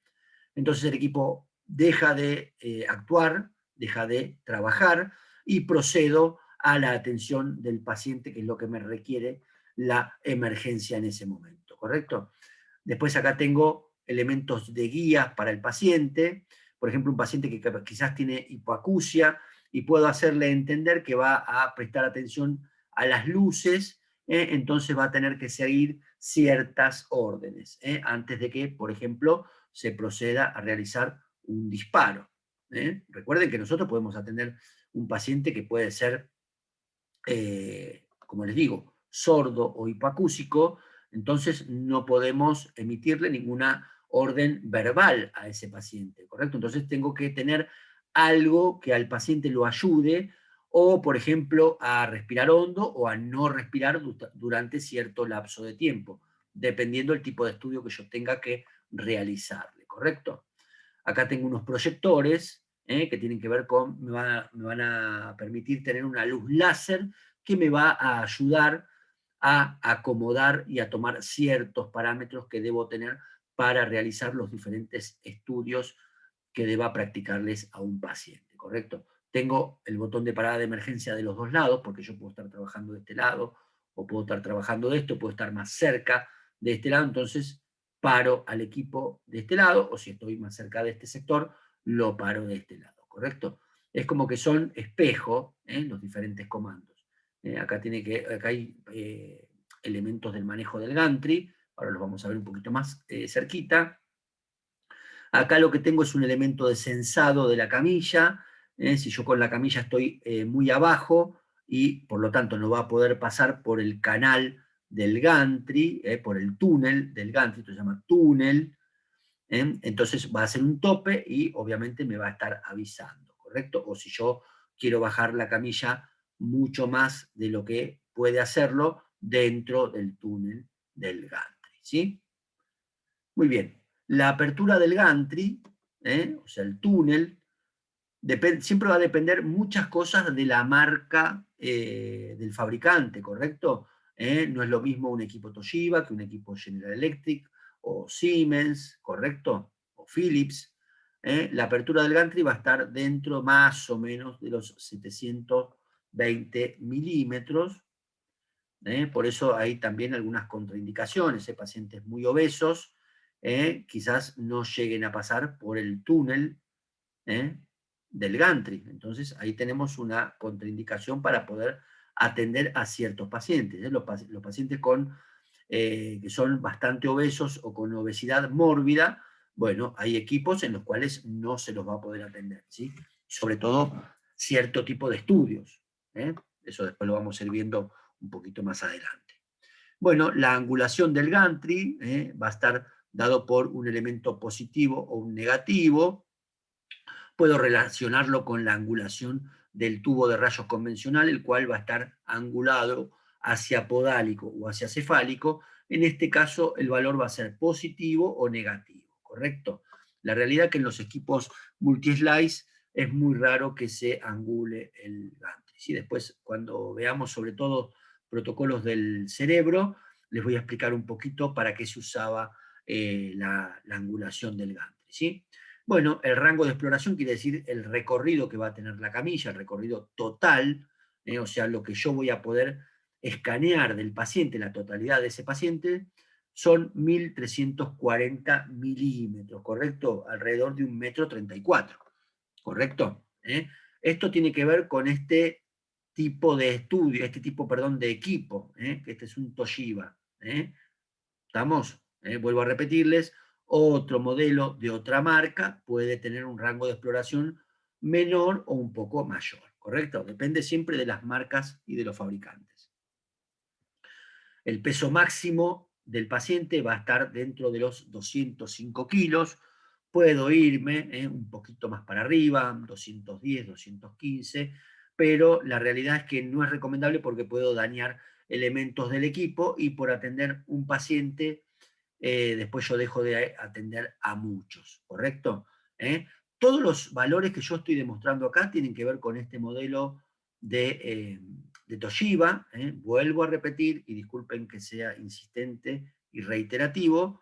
entonces el equipo deja de actuar, deja de trabajar y procedo a la atención del paciente, que es lo que me requiere la emergencia en ese momento, ¿correcto? Después acá tengo elementos de guía para el paciente, por ejemplo, un paciente que quizás tiene hipoacusia y puedo hacerle entender que va a prestar atención a las luces, entonces va a tener que seguir ciertas órdenes, antes de que, por ejemplo, se proceda a realizar un disparo. Recuerden que nosotros podemos atender un paciente que puede ser, como les digo, sordo o hipoacúsico, entonces no podemos emitirle ninguna orden verbal a ese paciente, ¿correcto? Entonces tengo que tener algo que al paciente lo ayude, o por ejemplo a respirar hondo o a no respirar durante cierto lapso de tiempo, dependiendo del tipo de estudio que yo tenga que realizarle, ¿correcto? Acá tengo unos proyectores que tienen que ver con, me van a permitir tener una luz láser que me va a ayudar a acomodar y a tomar ciertos parámetros que debo tener para realizar los diferentes estudios que deba practicarles a un paciente, ¿correcto? Tengo el botón de parada de emergencia de los dos lados, porque yo puedo estar trabajando de este lado, o puedo estar trabajando de esto, puedo estar más cerca de este lado, entonces paro al equipo de este lado, o si estoy más cerca de este sector, lo paro de este lado, ¿correcto? Es como que son espejo los diferentes comandos. Acá hay elementos del manejo del gantry, ahora los vamos a ver un poquito más cerquita. Acá lo que tengo es un elemento de sensado de la camilla, si yo con la camilla estoy muy abajo y por lo tanto no va a poder pasar por el canal del gantry, por el túnel del gantry, esto se llama túnel, entonces va a ser un tope y obviamente me va a estar avisando, ¿correcto? O si yo quiero bajar la camilla mucho más de lo que puede hacerlo dentro del túnel del gantry, ¿sí? Muy bien. La apertura del gantry, o sea, el túnel, siempre va a depender muchas cosas de la marca del fabricante, ¿correcto? No es lo mismo un equipo Toshiba que un equipo General Electric o Siemens, ¿correcto? O Philips. La apertura del gantry va a estar dentro más o menos de los 720 milímetros. Por eso hay también algunas contraindicaciones. Pacientes muy obesos quizás no lleguen a pasar por el túnel del gantry. Entonces ahí tenemos una contraindicación para poder atender a ciertos pacientes. Los pacientes que son bastante obesos o con obesidad mórbida, bueno, hay equipos en los cuales no se los va a poder atender, ¿sí? Sobre todo cierto tipo de estudios. Eso después lo vamos a ir viendo un poquito más adelante. Bueno, la angulación del gantry va a estar dado por un elemento positivo o un negativo. Puedo relacionarlo con la angulación del tubo de rayos convencional, el cual va a estar angulado hacia podálico o hacia cefálico. En este caso, el valor va a ser positivo o negativo, ¿correcto? La realidad es que en los equipos multi-slice es muy raro que se angule el gantry. ¿Sí? Después, cuando veamos sobre todo protocolos del cerebro, les voy a explicar un poquito para qué se usaba la angulación del gantry. ¿Sí? Bueno, el rango de exploración quiere decir el recorrido que va a tener la camilla, el recorrido total, o sea, lo que yo voy a poder escanear del paciente, la totalidad de ese paciente, son 1340 milímetros, ¿correcto? Alrededor de 1,34 m, ¿correcto? Esto tiene que ver con este tipo de estudio, perdón, de equipo, que este es un Toshiba. ¿Estamos? Vuelvo a repetirles, otro modelo de otra marca puede tener un rango de exploración menor o un poco mayor, ¿correcto? Depende siempre de las marcas y de los fabricantes. El peso máximo del paciente va a estar dentro de los 205 kilos. Puedo irme un poquito más para arriba, 210, 215, pero la realidad es que no es recomendable porque puedo dañar elementos del equipo y por atender un paciente, después yo dejo de atender a muchos, ¿correcto? ¿Eh? Todos los valores que yo estoy demostrando acá tienen que ver con este modelo de Toshiba. Vuelvo a repetir, y disculpen que sea insistente y reiterativo,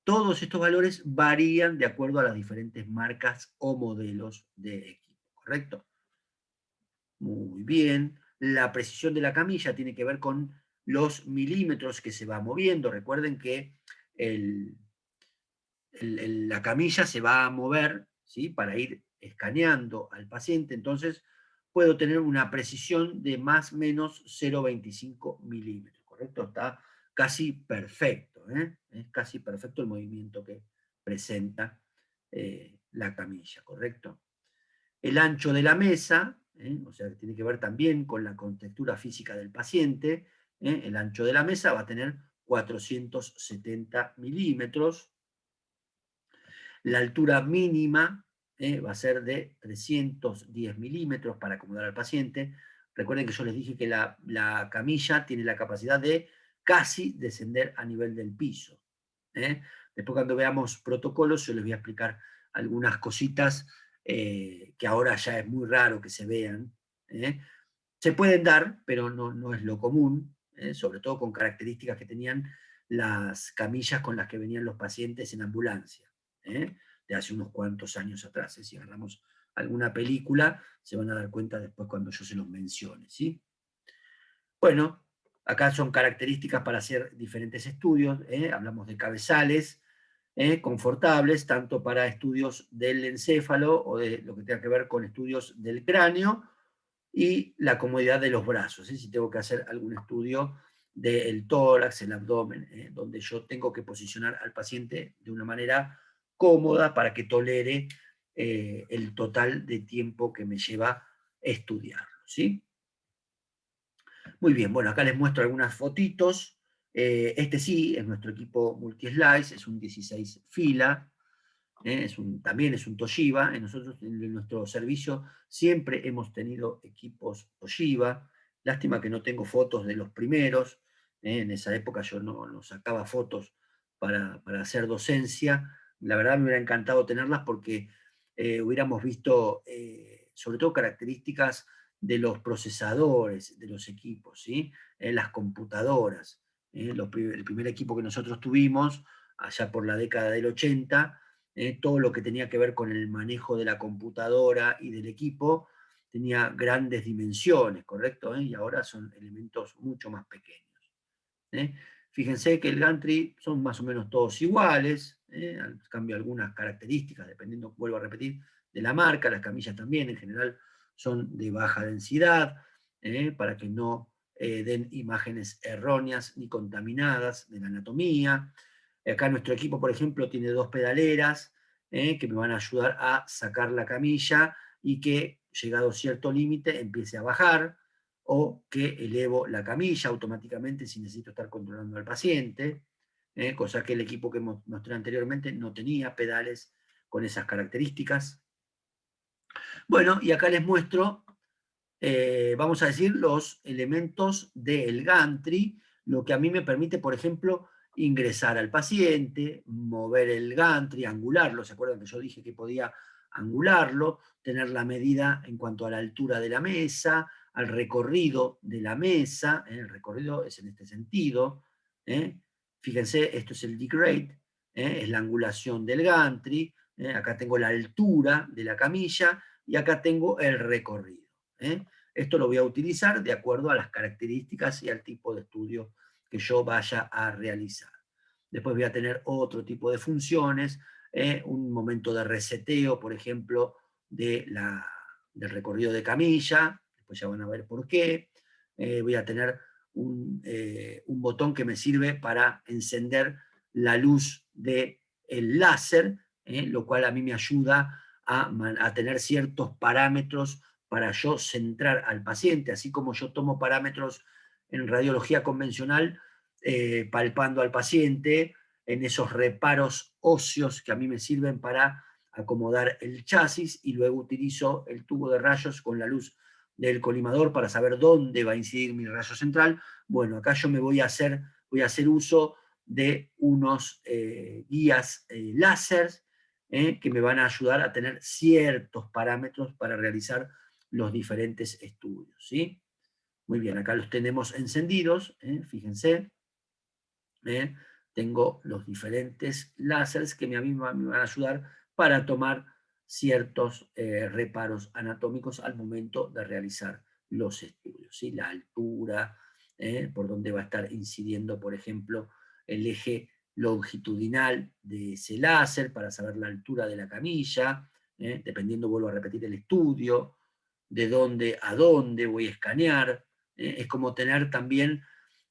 todos estos valores varían de acuerdo a las diferentes marcas o modelos de equipo, ¿correcto? Muy bien. La precisión de la camilla tiene que ver con los milímetros que se va moviendo. Recuerden que el, la camilla se va a mover, ¿sí?, para ir escaneando al paciente, entonces puedo tener una precisión de más o menos 0,25 milímetros, ¿correcto? Está casi perfecto, ¿eh? Es casi perfecto el movimiento que presenta la camilla, ¿correcto? El ancho de la mesa, o sea, que tiene que ver también con la contextura física del paciente, el ancho de la mesa va a tener 470 milímetros. La altura mínima va a ser de 310 milímetros para acomodar al paciente. Recuerden que yo les dije que la camilla tiene la capacidad de casi descender a nivel del piso. ¿eh? Después cuando veamos protocolos yo les voy a explicar algunas cositas que ahora ya es muy raro que se vean. ¿eh? Se pueden dar, pero no es lo común, sobre todo con características que tenían las camillas con las que venían los pacientes en ambulancia, de hace unos cuantos años atrás. Si agarramos alguna película, se van a dar cuenta después cuando yo se los mencione. ¿Sí? Bueno, acá son características para hacer diferentes estudios. Hablamos de cabezales confortables, tanto para estudios del encéfalo o de lo que tenga que ver con estudios del cráneo, y la comodidad de los brazos, si tengo que hacer algún estudio del tórax, el abdomen, donde yo tengo que posicionar al paciente de una manera cómoda para que tolere el total de tiempo que me lleva estudiarlo. ¿Sí? Muy bien, bueno, acá les muestro algunas fotitos. Este sí, es nuestro equipo multi-slice, es un 16 fila, también es un Toshiba. Nosotros en nuestro servicio siempre hemos tenido equipos Toshiba. Lástima que no tengo fotos de los primeros. En esa época yo no sacaba fotos para hacer docencia. La verdad me hubiera encantado tenerlas porque hubiéramos visto sobre todo características de los procesadores de los equipos, ¿sí? Las computadoras. El primer equipo que nosotros tuvimos allá por la década del 80, todo lo que tenía que ver con el manejo de la computadora y del equipo tenía grandes dimensiones, ¿correcto? Y ahora son elementos mucho más pequeños. Fíjense que el gantry son más o menos todos iguales, cambio algunas características, dependiendo, vuelvo a repetir, de la marca. Las camillas también en general son de baja densidad, para que no den imágenes erróneas ni contaminadas de la anatomía. Acá nuestro equipo, por ejemplo, tiene dos pedaleras que me van a ayudar a sacar la camilla y que, llegado a cierto límite, empiece a bajar, o que elevo la camilla automáticamente si necesito estar controlando al paciente, cosa que el equipo que mostré anteriormente no tenía pedales con esas características. Bueno, y acá les muestro, vamos a decir, los elementos del gantry, lo que a mí me permite, por ejemplo, ingresar al paciente, mover el gantry, angularlo. ¿Se acuerdan que yo dije que podía angularlo? Tener la medida en cuanto a la altura de la mesa, al recorrido de la mesa. El recorrido es en este sentido. Fíjense, esto es el degrade, es la angulación del gantry. Acá tengo la altura de la camilla y acá tengo el recorrido. Esto lo voy a utilizar de acuerdo a las características y al tipo de estudio que yo vaya a realizar. Después voy a tener otro tipo de funciones, un momento de reseteo, por ejemplo, del recorrido de camilla. Después ya van a ver por qué. Voy a tener un botón que me sirve para encender la luz del láser, lo cual a mí me ayuda a tener ciertos parámetros para yo centrar al paciente, así como yo tomo parámetros en radiología convencional palpando al paciente en esos reparos óseos que a mí me sirven para acomodar el chasis, y luego utilizo el tubo de rayos con la luz del colimador para saber dónde va a incidir mi rayo central. Bueno, acá yo me voy a hacer uso de unos guías láser que me van a ayudar a tener ciertos parámetros para realizar los diferentes estudios, ¿sí? Muy bien, acá los tenemos encendidos, fíjense. Tengo los diferentes láseres que a mí me van a ayudar para tomar ciertos reparos anatómicos al momento de realizar los estudios, ¿sí? La altura, por donde va a estar incidiendo, por ejemplo, el eje longitudinal de ese láser para saber la altura de la camilla, dependiendo, vuelvo a repetir, el estudio, de dónde a dónde voy a escanear. Es como tener también,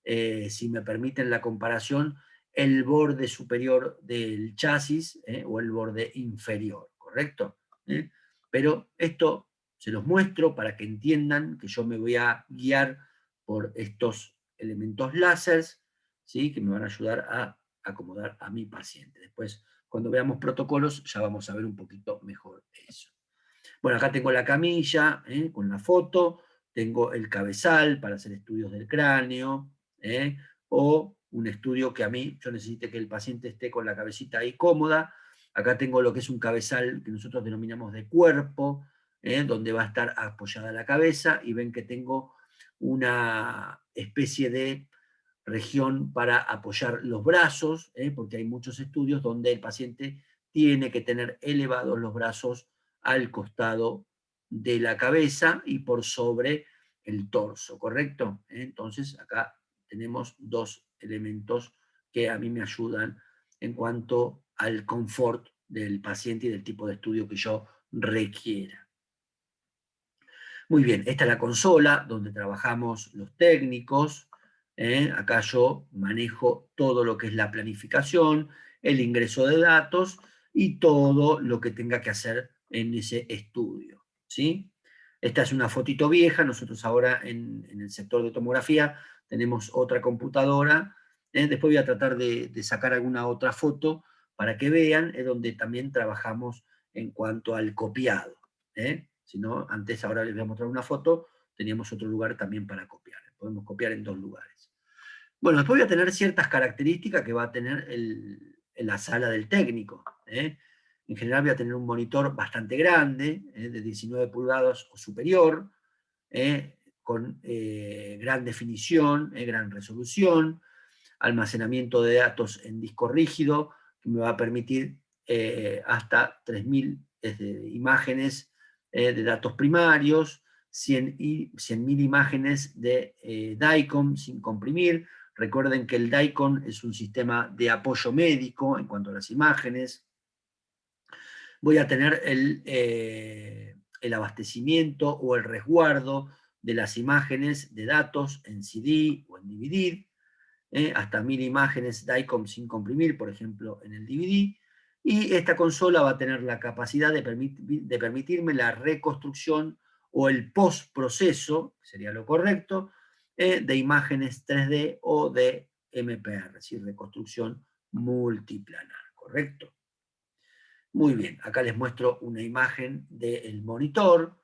si me permiten la comparación, el borde superior del chasis o el borde inferior, ¿correcto? Pero esto se los muestro para que entiendan que yo me voy a guiar por estos elementos láseres, ¿sí? Que me van a ayudar a acomodar a mi paciente. Después, cuando veamos protocolos, ya vamos a ver un poquito mejor eso. Bueno, acá tengo la camilla con la foto, tengo el cabezal para hacer estudios del cráneo, o un estudio que a mí, yo necesite que el paciente esté con la cabecita ahí cómoda. Acá tengo lo que es un cabezal que nosotros denominamos de cuerpo, donde va a estar apoyada la cabeza, y ven que tengo una especie de región para apoyar los brazos, porque hay muchos estudios donde el paciente tiene que tener elevados los brazos al costado de la cabeza y por sobre el torso, ¿correcto? Entonces acá tenemos dos elementos que a mí me ayudan en cuanto al confort del paciente y del tipo de estudio que yo requiera. Muy bien, esta es la consola donde trabajamos los técnicos. Acá yo manejo todo lo que es la planificación, el ingreso de datos y todo lo que tenga que hacer en ese estudio, ¿sí? Esta es una fotito vieja. Nosotros ahora en el sector de tomografía tenemos otra computadora. Después voy a tratar de sacar alguna otra foto para que vean, es donde también trabajamos en cuanto al copiado. Si no, antes, ahora les voy a mostrar una foto, teníamos otro lugar también para copiar. Podemos copiar en dos lugares. Bueno, después voy a tener ciertas características que va a tener la sala del técnico. En general voy a tener un monitor bastante grande, de 19 pulgadas o superior, con gran definición, gran resolución, almacenamiento de datos en disco rígido, que me va a permitir hasta 3.000 imágenes de datos primarios, 100.000 imágenes de DICOM sin comprimir. Recuerden que el DICOM es un sistema de apoyo médico en cuanto a las imágenes. Voy a tener el abastecimiento o el resguardo de las imágenes de datos en CD o en DVD, hasta 1.000 imágenes DICOM sin comprimir, por ejemplo, en el DVD. Y esta consola va a tener la capacidad de permitirme la reconstrucción o el postproceso, que sería lo correcto, de imágenes 3D o de MPR, es decir, reconstrucción multiplanar, ¿correcto? Muy bien, acá les muestro una imagen del monitor.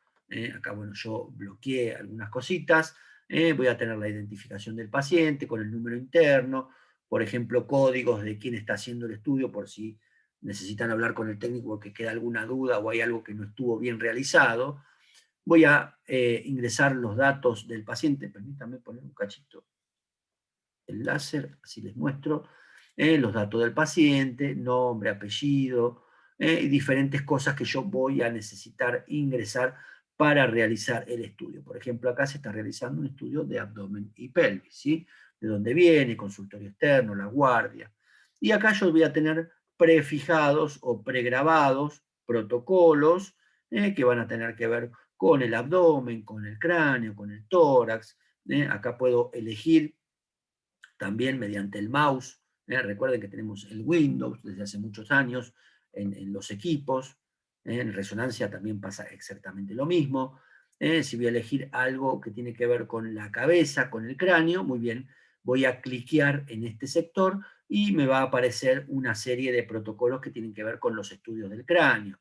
Acá, bueno, yo bloqueé algunas cositas. Voy a tener la identificación del paciente con el número interno, por ejemplo, códigos de quién está haciendo el estudio, por si necesitan hablar con el técnico porque queda alguna duda o hay algo que no estuvo bien realizado. Voy a ingresar los datos del paciente. Permítanme poner un cachito el láser, así les muestro. Los datos del paciente, nombre, apellido, y diferentes cosas que yo voy a necesitar ingresar para realizar el estudio. Por ejemplo, acá se está realizando un estudio de abdomen y pelvis, ¿sí? De dónde viene, consultorio externo, la guardia. Y acá yo voy a tener prefijados o pregrabados protocolos que van a tener que ver con el abdomen, con el cráneo, con el tórax. Acá puedo elegir también mediante el mouse. Recuerden que tenemos el Windows desde hace muchos años en los equipos. En resonancia también pasa exactamente lo mismo. Si voy a elegir algo que tiene que ver con la cabeza, con el cráneo, muy bien, voy a cliquear en este sector y me va a aparecer una serie de protocolos que tienen que ver con los estudios del cráneo,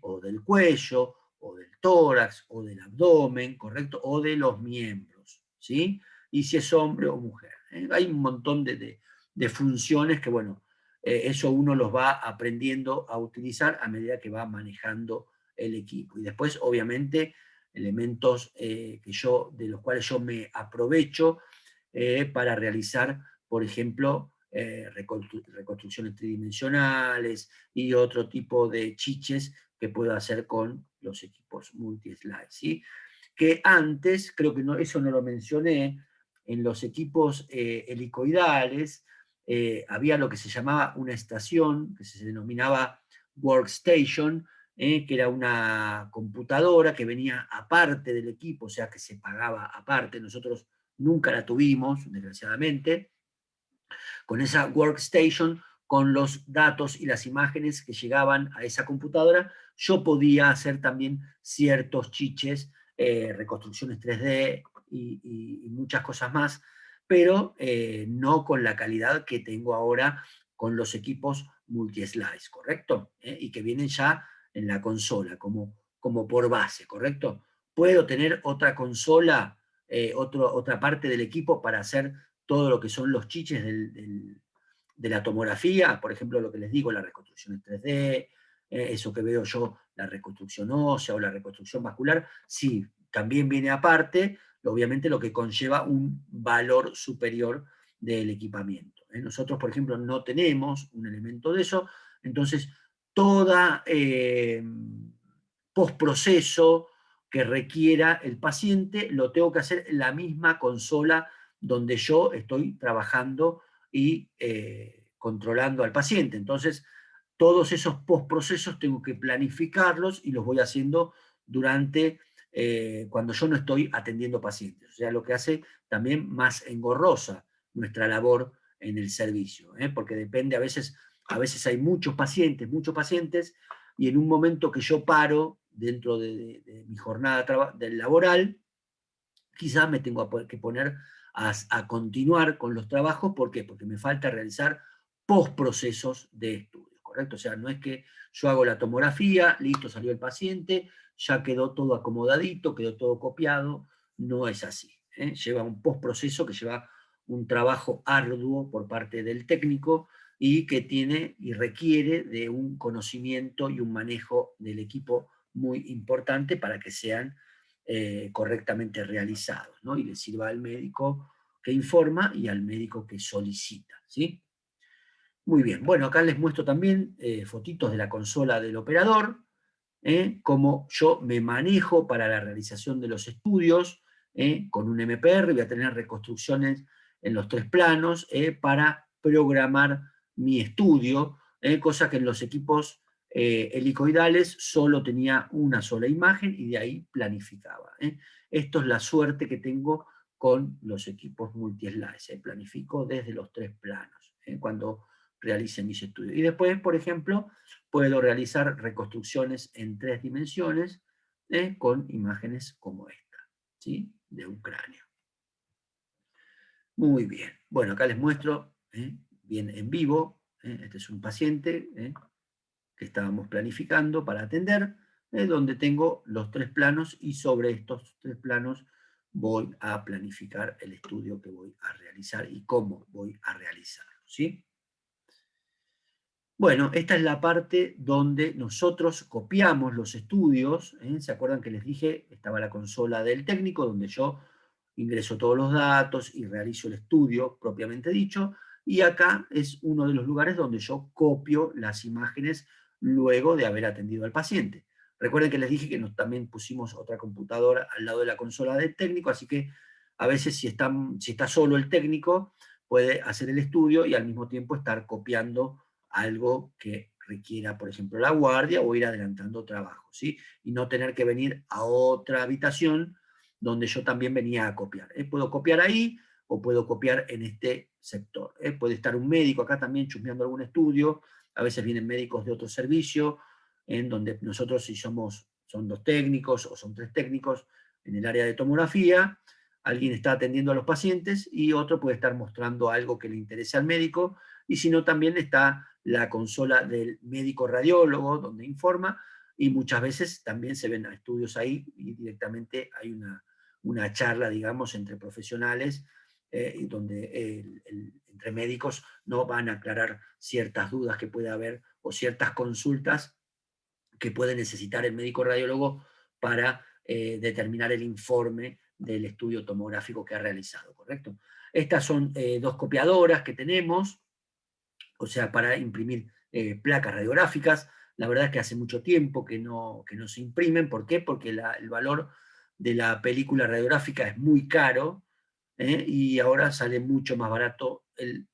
o del cuello, o del tórax, o del abdomen, ¿correcto? O de los miembros, ¿sí? Y si es hombre o mujer. Hay un montón de funciones que, bueno, eso uno los va aprendiendo a utilizar a medida que va manejando el equipo. Y después, obviamente, elementos de los cuales yo me aprovecho para realizar, por ejemplo, reconstrucciones tridimensionales y otro tipo de chiches que puedo hacer con los equipos multi-slide, ¿sí? Que antes, creo que eso no lo mencioné, en los equipos helicoidales había lo que se llamaba una estación, que se denominaba workstation, que era una computadora que venía aparte del equipo, o sea que se pagaba aparte. Nosotros nunca la tuvimos, desgraciadamente. Con esa workstation, con los datos y las imágenes que llegaban a esa computadora, yo podía hacer también ciertos chiches, reconstrucciones 3D y muchas cosas más, pero no con la calidad que tengo ahora con los equipos multi-slice, ¿correcto? Y que vienen ya en la consola, como por base, ¿correcto? Puedo tener otra consola, otra parte del equipo para hacer todo lo que son los chiches de la tomografía, por ejemplo, lo que les digo, la reconstrucción en 3D, eso que veo yo, la reconstrucción ósea o la reconstrucción vascular, sí, también viene aparte, obviamente lo que conlleva un valor superior del equipamiento. Nosotros, por ejemplo, no tenemos un elemento de eso, entonces toda postproceso que requiera el paciente lo tengo que hacer en la misma consola donde yo estoy trabajando y controlando al paciente. Entonces, todos esos postprocesos tengo que planificarlos y los voy haciendo durante cuando yo no estoy atendiendo pacientes. O sea, lo que hace también más engorrosa nuestra labor en el servicio, porque depende, a veces hay muchos pacientes, y en un momento que yo paro dentro de mi jornada laboral, quizás me tengo que poner a continuar con los trabajos. ¿Por qué? Porque me falta realizar postprocesos de estudio, ¿correcto? O sea, no es que yo hago la tomografía, listo, salió el paciente, ya quedó todo acomodadito, quedó todo copiado, no es así. Lleva un postproceso que lleva un trabajo arduo por parte del técnico y que tiene y requiere de un conocimiento y un manejo del equipo muy importante para que sean correctamente realizados, ¿no? Y le sirva al médico que informa y al médico que solicita, ¿sí? Muy bien, bueno, acá les muestro también fotitos de la consola del operador, cómo yo me manejo para la realización de los estudios, con un MPR, voy a tener reconstrucciones en los 3 planos para programar mi estudio, cosa que en los equipos helicoidales solo tenía una sola imagen y de ahí planificaba. Esto es la suerte que tengo con los equipos multi-slice, planifico desde los 3 planos, cuando realice mis estudios. Y después, por ejemplo, puedo realizar reconstrucciones en 3 dimensiones con imágenes como esta, ¿sí? De un cráneo. Muy bien. Bueno, acá les muestro bien en vivo. Este es un paciente que estábamos planificando para atender, donde tengo los 3 planos y sobre estos 3 planos voy a planificar el estudio que voy a realizar y cómo voy a realizarlo, ¿sí? Bueno, esta es la parte donde nosotros copiamos los estudios. ¿Se acuerdan que les dije? Estaba la consola del técnico, donde yo ingreso todos los datos y realizo el estudio propiamente dicho, y acá es uno de los lugares donde yo copio las imágenes luego de haber atendido al paciente. Recuerden que les dije que también pusimos otra computadora al lado de la consola del técnico, así que a veces si está solo el técnico, puede hacer el estudio y al mismo tiempo estar copiando algo que requiera, por ejemplo, la guardia o ir adelantando trabajo, ¿sí? Y no tener que venir a otra habitación donde yo también venía a copiar. Puedo copiar ahí o puedo copiar en este sector. Puede estar un médico acá también chusmeando algún estudio, a veces vienen médicos de otro servicio, en donde nosotros si son 2 técnicos o son 3 técnicos en el área de tomografía, alguien está atendiendo a los pacientes y otro puede estar mostrando algo que le interese al médico, y si no, también está la consola del médico radiólogo, donde informa, y muchas veces también se ven estudios ahí y directamente hay una charla, digamos, entre profesionales, donde entre médicos no van a aclarar ciertas dudas que puede haber o ciertas consultas que puede necesitar el médico radiólogo para determinar el informe del estudio tomográfico que ha realizado, ¿correcto? Estas son dos copiadoras que tenemos, o sea, para imprimir placas radiográficas. La verdad es que hace mucho tiempo que no se imprimen. ¿Por qué? Porque el valor de la película radiográfica es muy caro, y ahora sale mucho más barato el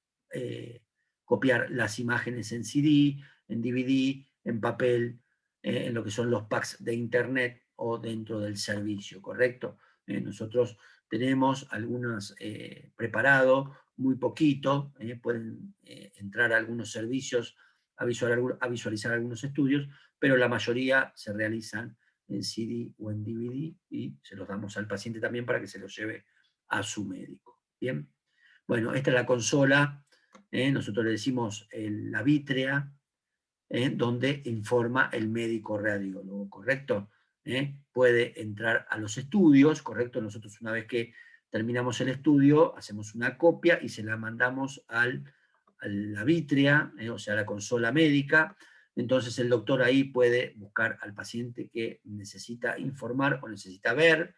copiar las imágenes en CD, en DVD, en papel, en lo que son los packs de internet o dentro del servicio, ¿correcto? Nosotros tenemos algunas preparado, muy poquito, pueden entrar a algunos servicios a visualizar algunos estudios, pero la mayoría se realizan en CD o en DVD y se los damos al paciente también para que se los lleve a su médico. Bien, bueno, esta es la consola, nosotros le decimos la vítrea, donde informa el médico radiólogo, ¿correcto? Puede entrar a los estudios, ¿correcto? Nosotros una vez que terminamos el estudio, hacemos una copia y se la mandamos a la vítrea, o sea, a la consola médica. Entonces el doctor ahí puede buscar al paciente que necesita informar o necesita ver,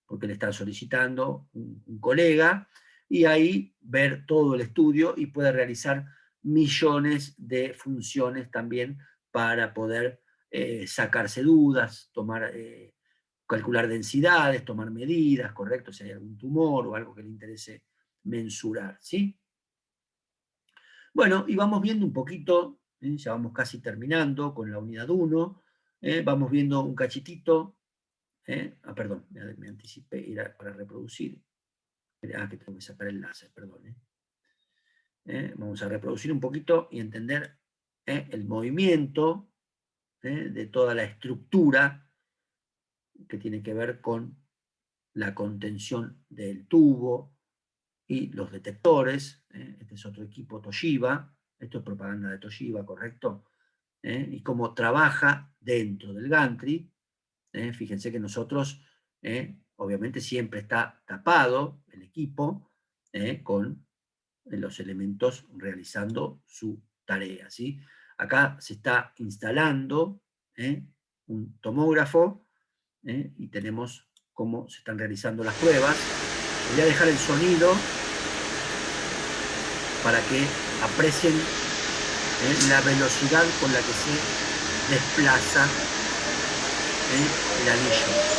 porque le está solicitando un colega, y ahí ver todo el estudio y puede realizar millones de funciones también para poder sacarse dudas, calcular densidades, tomar medidas, ¿correcto? Si hay algún tumor o algo que le interese mensurar, ¿sí? Bueno, y vamos viendo un poquito, ya vamos casi terminando con la unidad 1, vamos viendo un cachitito, perdón, me anticipé, era para reproducir. Que tengo que sacar el láser, perdón. Vamos a reproducir un poquito y entender el movimiento de toda la estructura que tiene que ver con la contención del tubo y los detectores. Este es otro equipo Toshiba, esto es propaganda de Toshiba, ¿correcto? Y cómo trabaja dentro del gantry. Fíjense que nosotros, obviamente siempre está tapado el equipo con los elementos realizando su tarea, ¿sí? Acá se está instalando un tomógrafo, y tenemos cómo se están realizando las pruebas. Voy a dejar el sonido para que aprecien la velocidad con la que se desplaza el anillo.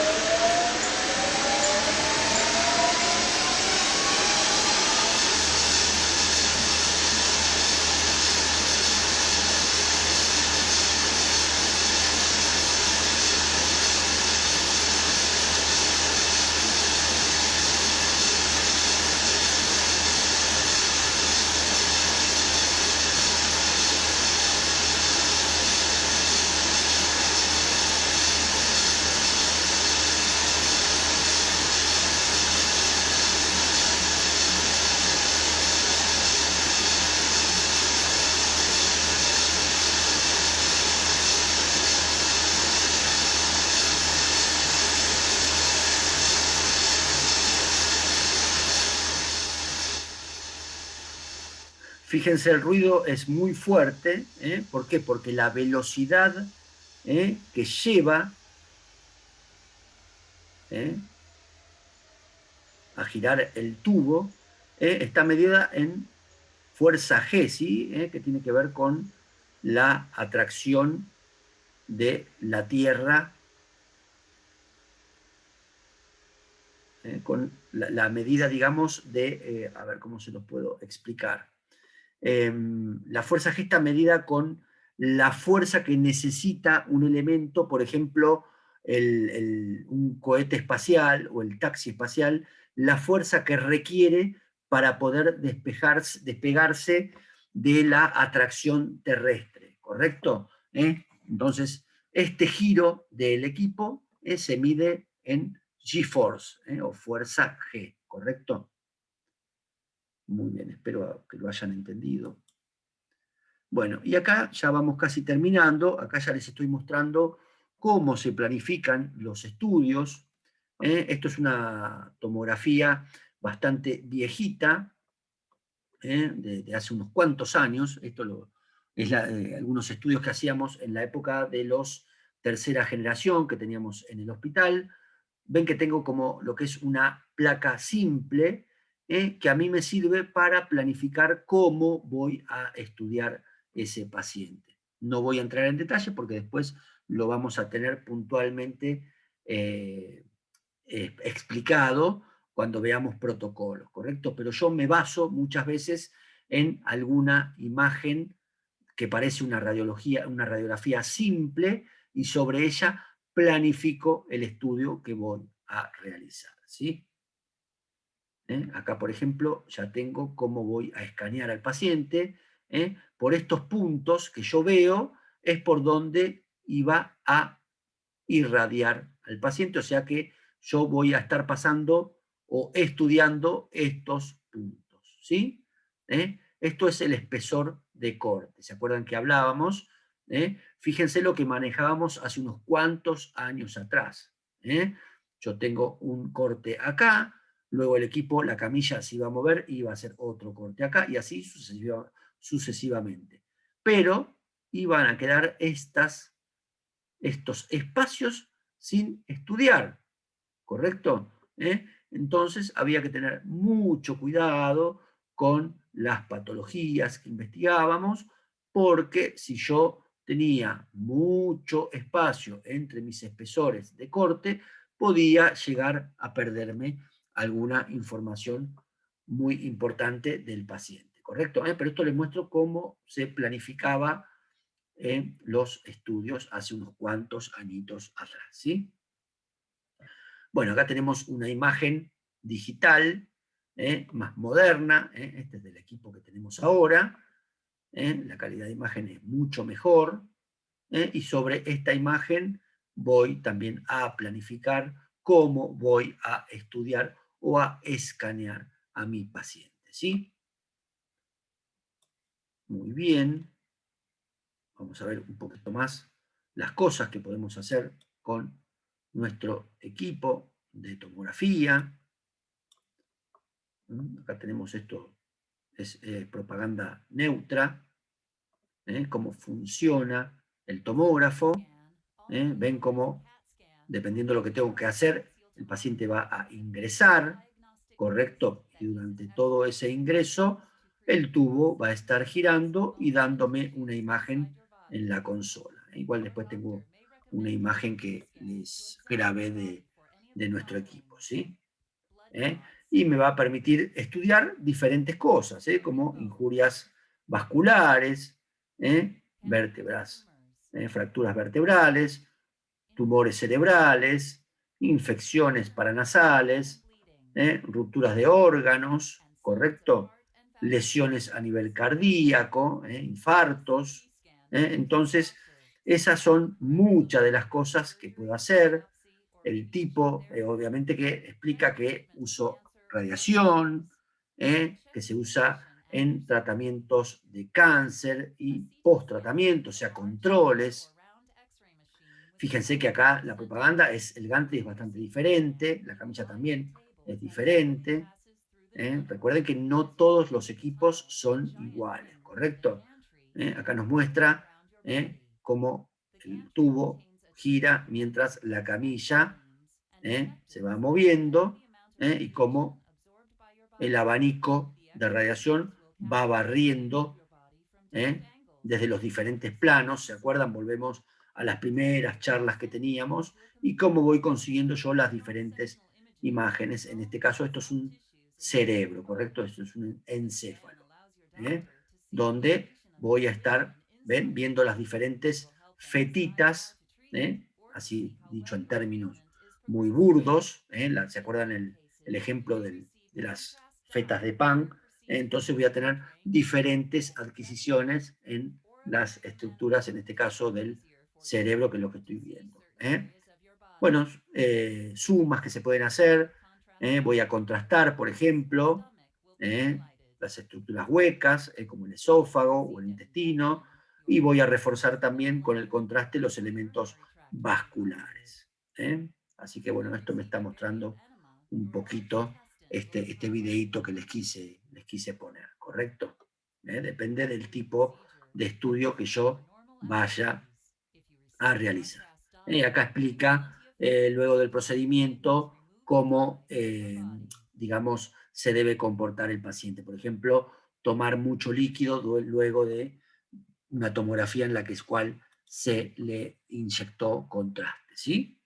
Fíjense, el ruido es muy fuerte. ¿Por qué? Porque la velocidad que lleva a girar el tubo está medida en fuerza G, ¿sí? Que tiene que ver con la atracción de la Tierra, con la medida, digamos, de, a ver cómo se lo puedo explicar. La fuerza G está medida con la fuerza que necesita un elemento, por ejemplo, un cohete espacial o el taxi espacial, la fuerza que requiere para poder despegarse de la atracción terrestre, ¿correcto? Entonces, este giro del equipo se mide en G-force, o fuerza G. ¿correcto? Muy bien, espero que lo hayan entendido. Bueno, y acá ya vamos casi terminando, acá ya les estoy mostrando cómo se planifican los estudios. Esto es una tomografía bastante viejita, de hace unos cuantos años. Es algunos estudios que hacíamos en la época de los tercera generación que teníamos en el hospital. Ven que tengo como lo que es una placa simple, que a mí me sirve para planificar cómo voy a estudiar ese paciente. No voy a entrar en detalle porque después lo vamos a tener puntualmente eh, explicado cuando veamos protocolos, ¿correcto? Pero yo me baso muchas veces en alguna imagen que parece una radiografía simple, y sobre ella planifico el estudio que voy a realizar, ¿sí? Acá, por ejemplo, ya tengo cómo voy a escanear al paciente. Por estos puntos que yo veo es por donde iba a irradiar al paciente, o sea que yo voy a estar pasando o estudiando estos puntos, ¿sí? Esto es el espesor de corte. ¿Se acuerdan que hablábamos? Fíjense lo que manejábamos hace unos cuantos años atrás. Yo tengo un corte acá, luego el equipo, la camilla se iba a mover y iba a hacer otro corte acá, y así sucesivamente. Pero iban a quedar estos espacios sin estudiar, ¿correcto? Entonces había que tener mucho cuidado con las patologías que investigábamos, porque si yo tenía mucho espacio entre mis espesores de corte, podía llegar a perderme alguna información muy importante del paciente, ¿correcto? Pero esto les muestro cómo se planificaba los estudios hace unos cuantos añitos atrás, ¿sí? Bueno, acá tenemos una imagen digital, más moderna. Este es del equipo que tenemos ahora. La calidad de imagen es mucho mejor. Y sobre esta imagen voy también a planificar cómo voy a estudiar o a escanear a mi paciente, ¿sí? Muy bien. Vamos a ver un poquito más las cosas que podemos hacer con nuestro equipo de tomografía. Acá tenemos esto, es propaganda neutra, cómo funciona el tomógrafo. Ven cómo, dependiendo de lo que tengo que hacer, el paciente va a ingresar, ¿correcto? Y durante todo ese ingreso, el tubo va a estar girando y dándome una imagen en la consola. Igual después tengo una imagen que les grabé de nuestro equipo, ¿sí? Y me va a permitir estudiar diferentes cosas, como injurias vasculares, vértebras, fracturas vertebrales, tumores cerebrales, infecciones paranasales, rupturas de órganos, ¿correcto? Lesiones a nivel cardíaco, infartos. Entonces, esas son muchas de las cosas que puedo hacer. El tipo, obviamente, que explica que uso radiación, que se usa en tratamientos de cáncer y post-tratamiento, o sea, controles. Fíjense que acá la propaganda es elegante y es bastante diferente, la camisa también es diferente. Recuerden que no todos los equipos son iguales, ¿correcto? Acá nos muestra cómo el tubo gira mientras la camilla se va moviendo, y cómo el abanico de radiación va barriendo desde los diferentes planos. ¿Se acuerdan? Volvemos a las primeras charlas que teníamos y cómo voy consiguiendo yo las diferentes imágenes. En este caso, esto es un cerebro, ¿correcto? Esto es un encéfalo, ¿eh? Donde voy a estar, ¿ven? Viendo las diferentes fetitas, así dicho en términos muy burdos. ¿Se acuerdan el ejemplo de las fetas de pan? Entonces voy a tener diferentes adquisiciones en las estructuras, en este caso del cerebro, que es lo que estoy viendo. Bueno, sumas que se pueden hacer, Voy a contrastar, por ejemplo, las estructuras huecas, como el esófago o el intestino, y voy a reforzar también con el contraste los elementos vasculares. Así que bueno, esto me está mostrando un poquito este videíto que les quise poner, ¿correcto? Depende del tipo de estudio que yo vaya a realizar. Acá explica, luego del procedimiento, cómo, digamos, se debe comportar el paciente. Por ejemplo, tomar mucho líquido luego de una tomografía en la cual se le inyectó contraste, ¿sí?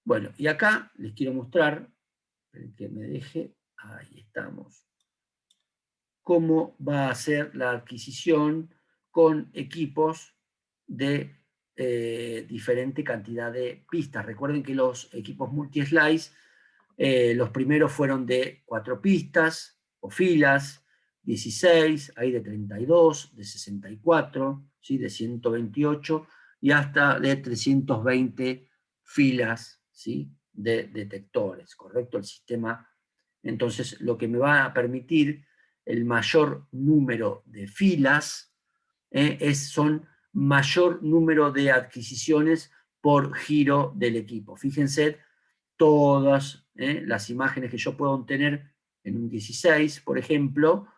Bueno, y acá les quiero mostrar, que me deje, ahí estamos, cómo va a ser la adquisición con equipos de diferente cantidad de pistas. Recuerden que los equipos multi-slice, los primeros fueron de 4 pistas o filas, 16, hay de 32, de 64, ¿sí? De 128 y hasta de 320 filas, ¿sí? De detectores, ¿correcto? El sistema, entonces, lo que me va a permitir el mayor número de filas, son mayor número de adquisiciones por giro del equipo. Fíjense todas las imágenes que yo puedo obtener en un 16, por ejemplo,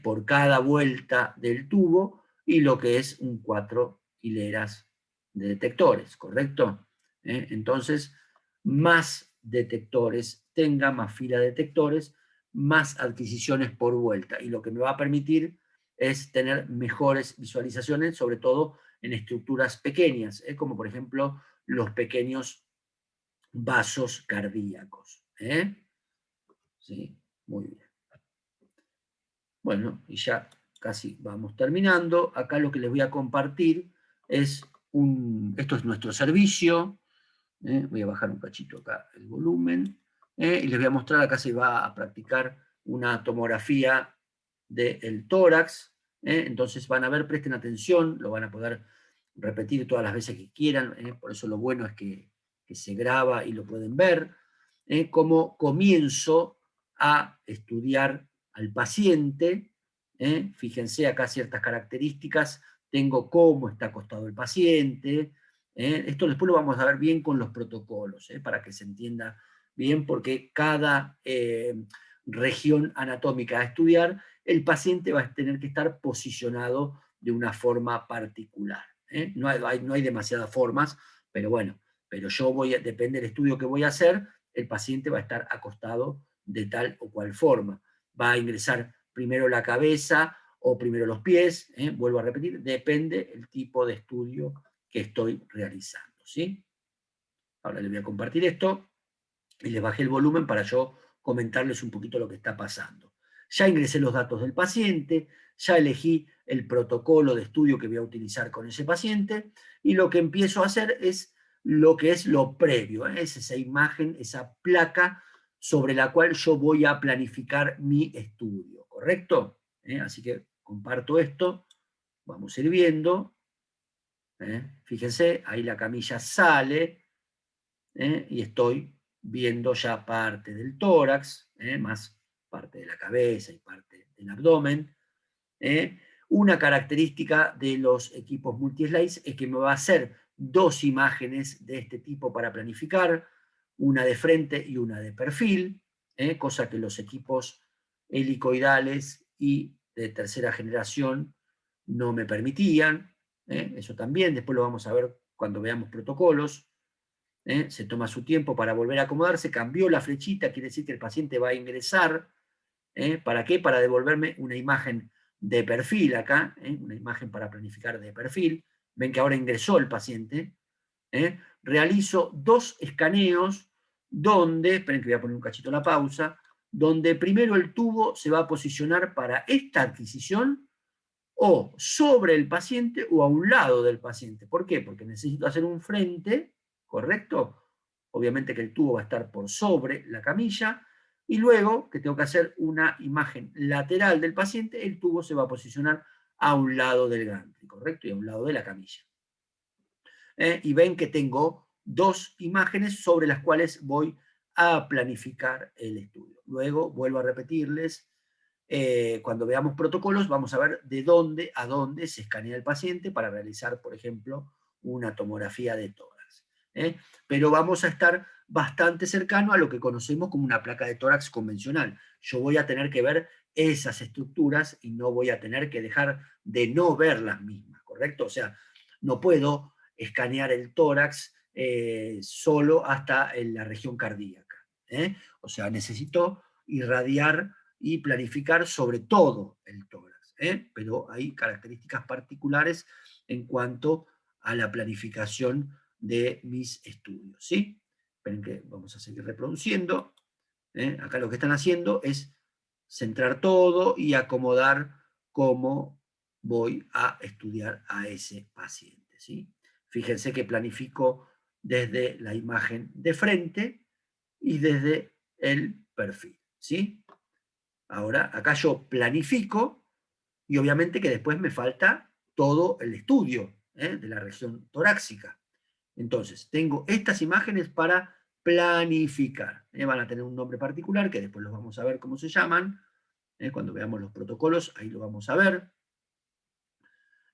por cada vuelta del tubo, y lo que es un 4 hileras de detectores, ¿correcto? Entonces, más detectores tenga, más fila de detectores, más adquisiciones por vuelta, y lo que me va a permitir es tener mejores visualizaciones, sobre todo en estructuras pequeñas, como por ejemplo los pequeños vasos cardíacos. Sí, muy bien. Bueno, y ya casi vamos terminando. Acá lo que les voy a compartir es esto es nuestro servicio. Voy a bajar un cachito acá el volumen. Y les voy a mostrar, acá se va a practicar una tomografía del tórax. Entonces van a ver, presten atención, lo van a poder repetir todas las veces que quieran. Por eso lo bueno es que se graba y lo pueden ver. Como comienzo a estudiar al paciente. Fíjense acá ciertas características. Tengo cómo está acostado el paciente. Esto después lo vamos a ver bien con los protocolos, para que se entienda bien, porque cada región anatómica a estudiar, el paciente va a tener que estar posicionado de una forma particular. No hay demasiadas formas, pero bueno, depende del estudio que voy a hacer, el paciente va a estar acostado de tal o cual forma. Va a ingresar primero la cabeza o primero los pies, vuelvo a repetir, depende el tipo de estudio que estoy realizando, ¿sí? Ahora les voy a compartir esto y les bajé el volumen para yo comentarles un poquito lo que está pasando. Ya ingresé los datos del paciente, ya elegí el protocolo de estudio que voy a utilizar con ese paciente, y lo que empiezo a hacer es lo que es lo previo, es esa imagen, esa placa sobre la cual yo voy a planificar mi estudio, ¿correcto? Así que comparto esto, vamos a ir viendo. Fíjense, ahí la camilla sale, y estoy viendo ya parte del tórax, más parte de la cabeza y parte del abdomen. Una característica de los equipos multi-slice es que me va a hacer 2 imágenes de este tipo para planificar, una de frente y una de perfil, cosa que los equipos helicoidales y de tercera generación no me permitían. Eso también, después lo vamos a ver cuando veamos protocolos. Se toma su tiempo para volver a acomodarse, cambió la flechita, quiere decir que el paciente va a ingresar. ¿Para qué? Para devolverme una imagen de perfil acá, una imagen para planificar de perfil. Ven que ahora ingresó el paciente. Realizo 2 escaneos donde, esperen que voy a poner un cachito la pausa, donde primero el tubo se va a posicionar para esta adquisición o sobre el paciente o a un lado del paciente. ¿Por qué? Porque necesito hacer un frente, ¿correcto? Obviamente que el tubo va a estar por sobre la camilla, y luego que tengo que hacer una imagen lateral del paciente, el tubo se va a posicionar a un lado del gantry, ¿correcto? Y a un lado de la camilla. Y ven que tengo 2 imágenes sobre las cuales voy a planificar el estudio. Luego, vuelvo a repetirles, cuando veamos protocolos, vamos a ver de dónde a dónde se escanea el paciente para realizar, por ejemplo, una tomografía de tórax. Pero vamos a estar bastante cercano a lo que conocemos como una placa de tórax convencional. Yo voy a tener que ver esas estructuras y no voy a tener que dejar de no ver las mismas, ¿correcto? O sea, no puedo escanear el tórax solo hasta en la región cardíaca. O sea, necesito irradiar y planificar sobre todo el tórax, pero hay características particulares en cuanto a la planificación de mis estudios, ¿sí? Esperen que vamos a seguir reproduciendo. Acá lo que están haciendo es centrar todo y acomodar cómo voy a estudiar a ese paciente, ¿sí? Fíjense que planifico desde la imagen de frente y desde el perfil, ¿sí? Ahora, acá yo planifico y obviamente que después me falta todo el estudio de la región torácica. Entonces, tengo estas imágenes para planificar. Van a tener un nombre particular que después los vamos a ver cómo se llaman. Cuando veamos los protocolos, ahí lo vamos a ver.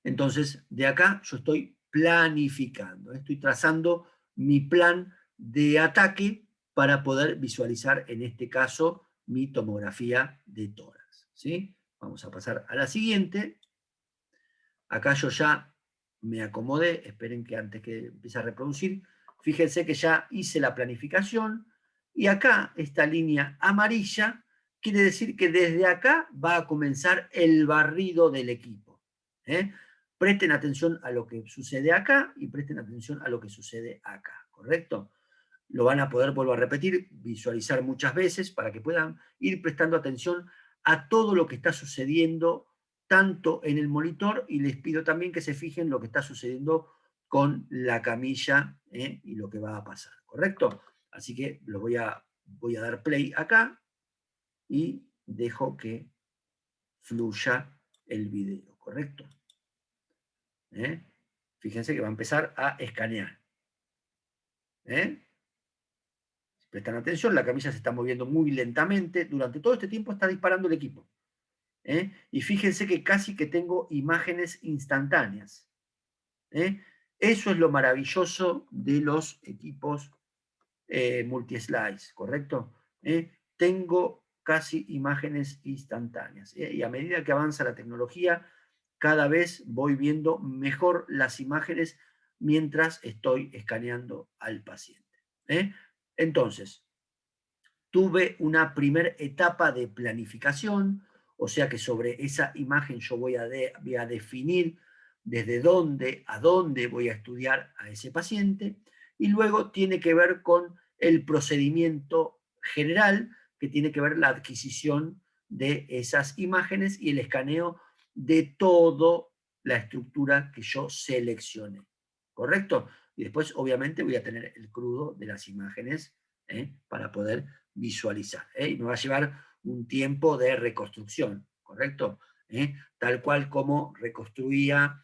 Entonces, de acá yo estoy planificando, estoy trazando mi plan de ataque para poder visualizar, en este caso, mi tomografía de tórax, ¿sí? Vamos a pasar a la siguiente. Acá yo ya me acomodé, esperen que antes que empiece a reproducir, fíjense que ya hice la planificación, y acá, esta línea amarilla, quiere decir que desde acá va a comenzar el barrido del equipo. Presten atención a lo que sucede acá y presten atención a lo que sucede acá, ¿correcto? Lo van a poder, vuelvo a repetir, visualizar muchas veces para que puedan ir prestando atención a todo lo que está sucediendo tanto en el monitor, y les pido también que se fijen lo que está sucediendo con la camilla y lo que va a pasar, ¿correcto? Así que voy a dar play acá y dejo que fluya el video, ¿correcto? Fíjense que va a empezar a escanear. Si prestan atención, la camilla se está moviendo muy lentamente. Durante todo este tiempo está disparando el equipo. Y fíjense que casi que tengo imágenes instantáneas. Eso es lo maravilloso de los equipos multi-slice, ¿correcto? Tengo casi imágenes instantáneas. Y a medida que avanza la tecnología, cada vez voy viendo mejor las imágenes mientras estoy escaneando al paciente. Entonces, tuve una primera etapa de planificación, o sea que sobre esa imagen yo voy a definir desde dónde a dónde voy a estudiar a ese paciente, y luego tiene que ver con el procedimiento general, que tiene que ver la adquisición de esas imágenes y el escaneo de toda la estructura que yo seleccioné, ¿correcto? Y después, obviamente, voy a tener el crudo de las imágenes para poder visualizar. Y me va a llevar un tiempo de reconstrucción, ¿correcto? Tal cual como reconstruía,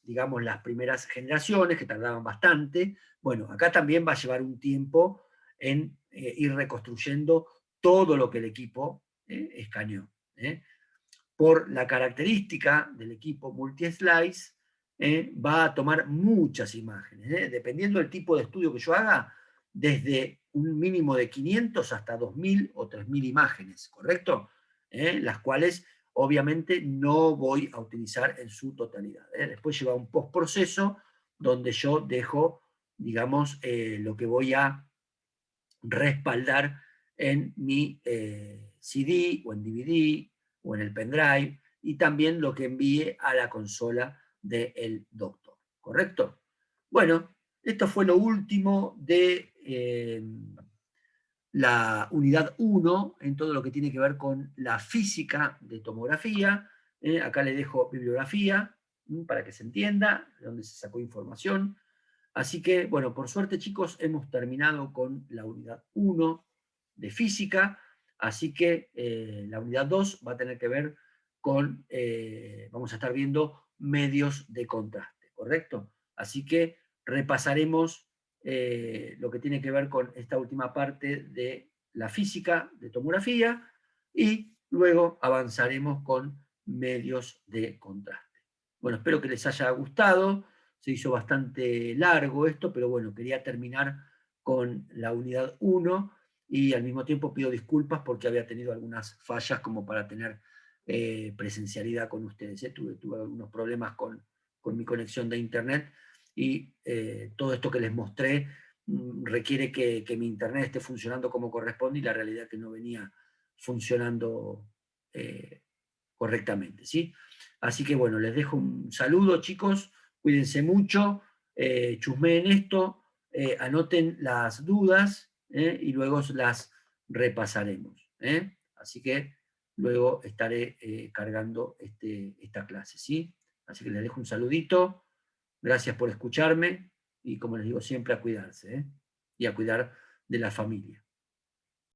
digamos, las primeras generaciones, que tardaban bastante. Bueno, acá también va a llevar un tiempo en ir reconstruyendo todo lo que el equipo escaneó. Por la característica del equipo multi-slice, va a tomar muchas imágenes. Dependiendo del tipo de estudio que yo haga, desde un mínimo de 500 hasta 2000 o 3000 imágenes, ¿correcto? Las cuales obviamente no voy a utilizar en su totalidad. Después lleva un postproceso donde yo dejo, digamos, lo que voy a respaldar en mi CD o en DVD o en el pendrive, y también lo que envíe a la consola del doctor, ¿correcto? Bueno, esto fue lo último de la unidad 1 en todo lo que tiene que ver con la física de tomografía. Acá le dejo bibliografía para que se entienda de dónde se sacó información. Así que, bueno, por suerte, chicos, hemos terminado con la unidad 1 de física, así que la unidad 2 va a tener que ver con, vamos a estar viendo medios de contraste, ¿correcto? Así que repasaremos lo que tiene que ver con esta última parte de la física de tomografía, y luego avanzaremos con medios de contraste. Bueno, espero que les haya gustado. Se hizo bastante largo esto, pero bueno, quería terminar con la unidad 1 y al mismo tiempo pido disculpas porque había tenido algunas fallas como para tener presencialidad con ustedes. Tuve algunos problemas con mi conexión de internet y todo esto que les mostré requiere que mi internet esté funcionando como corresponde, y la realidad es que no venía funcionando correctamente, ¿sí? Así que bueno, les dejo un saludo, chicos, cuídense mucho, chusmeen esto, anoten las dudas, y luego las repasaremos. Así que luego estaré cargando esta clase, ¿sí? Así que les dejo un saludito, gracias por escucharme, y como les digo siempre, a cuidarse, y a cuidar de la familia.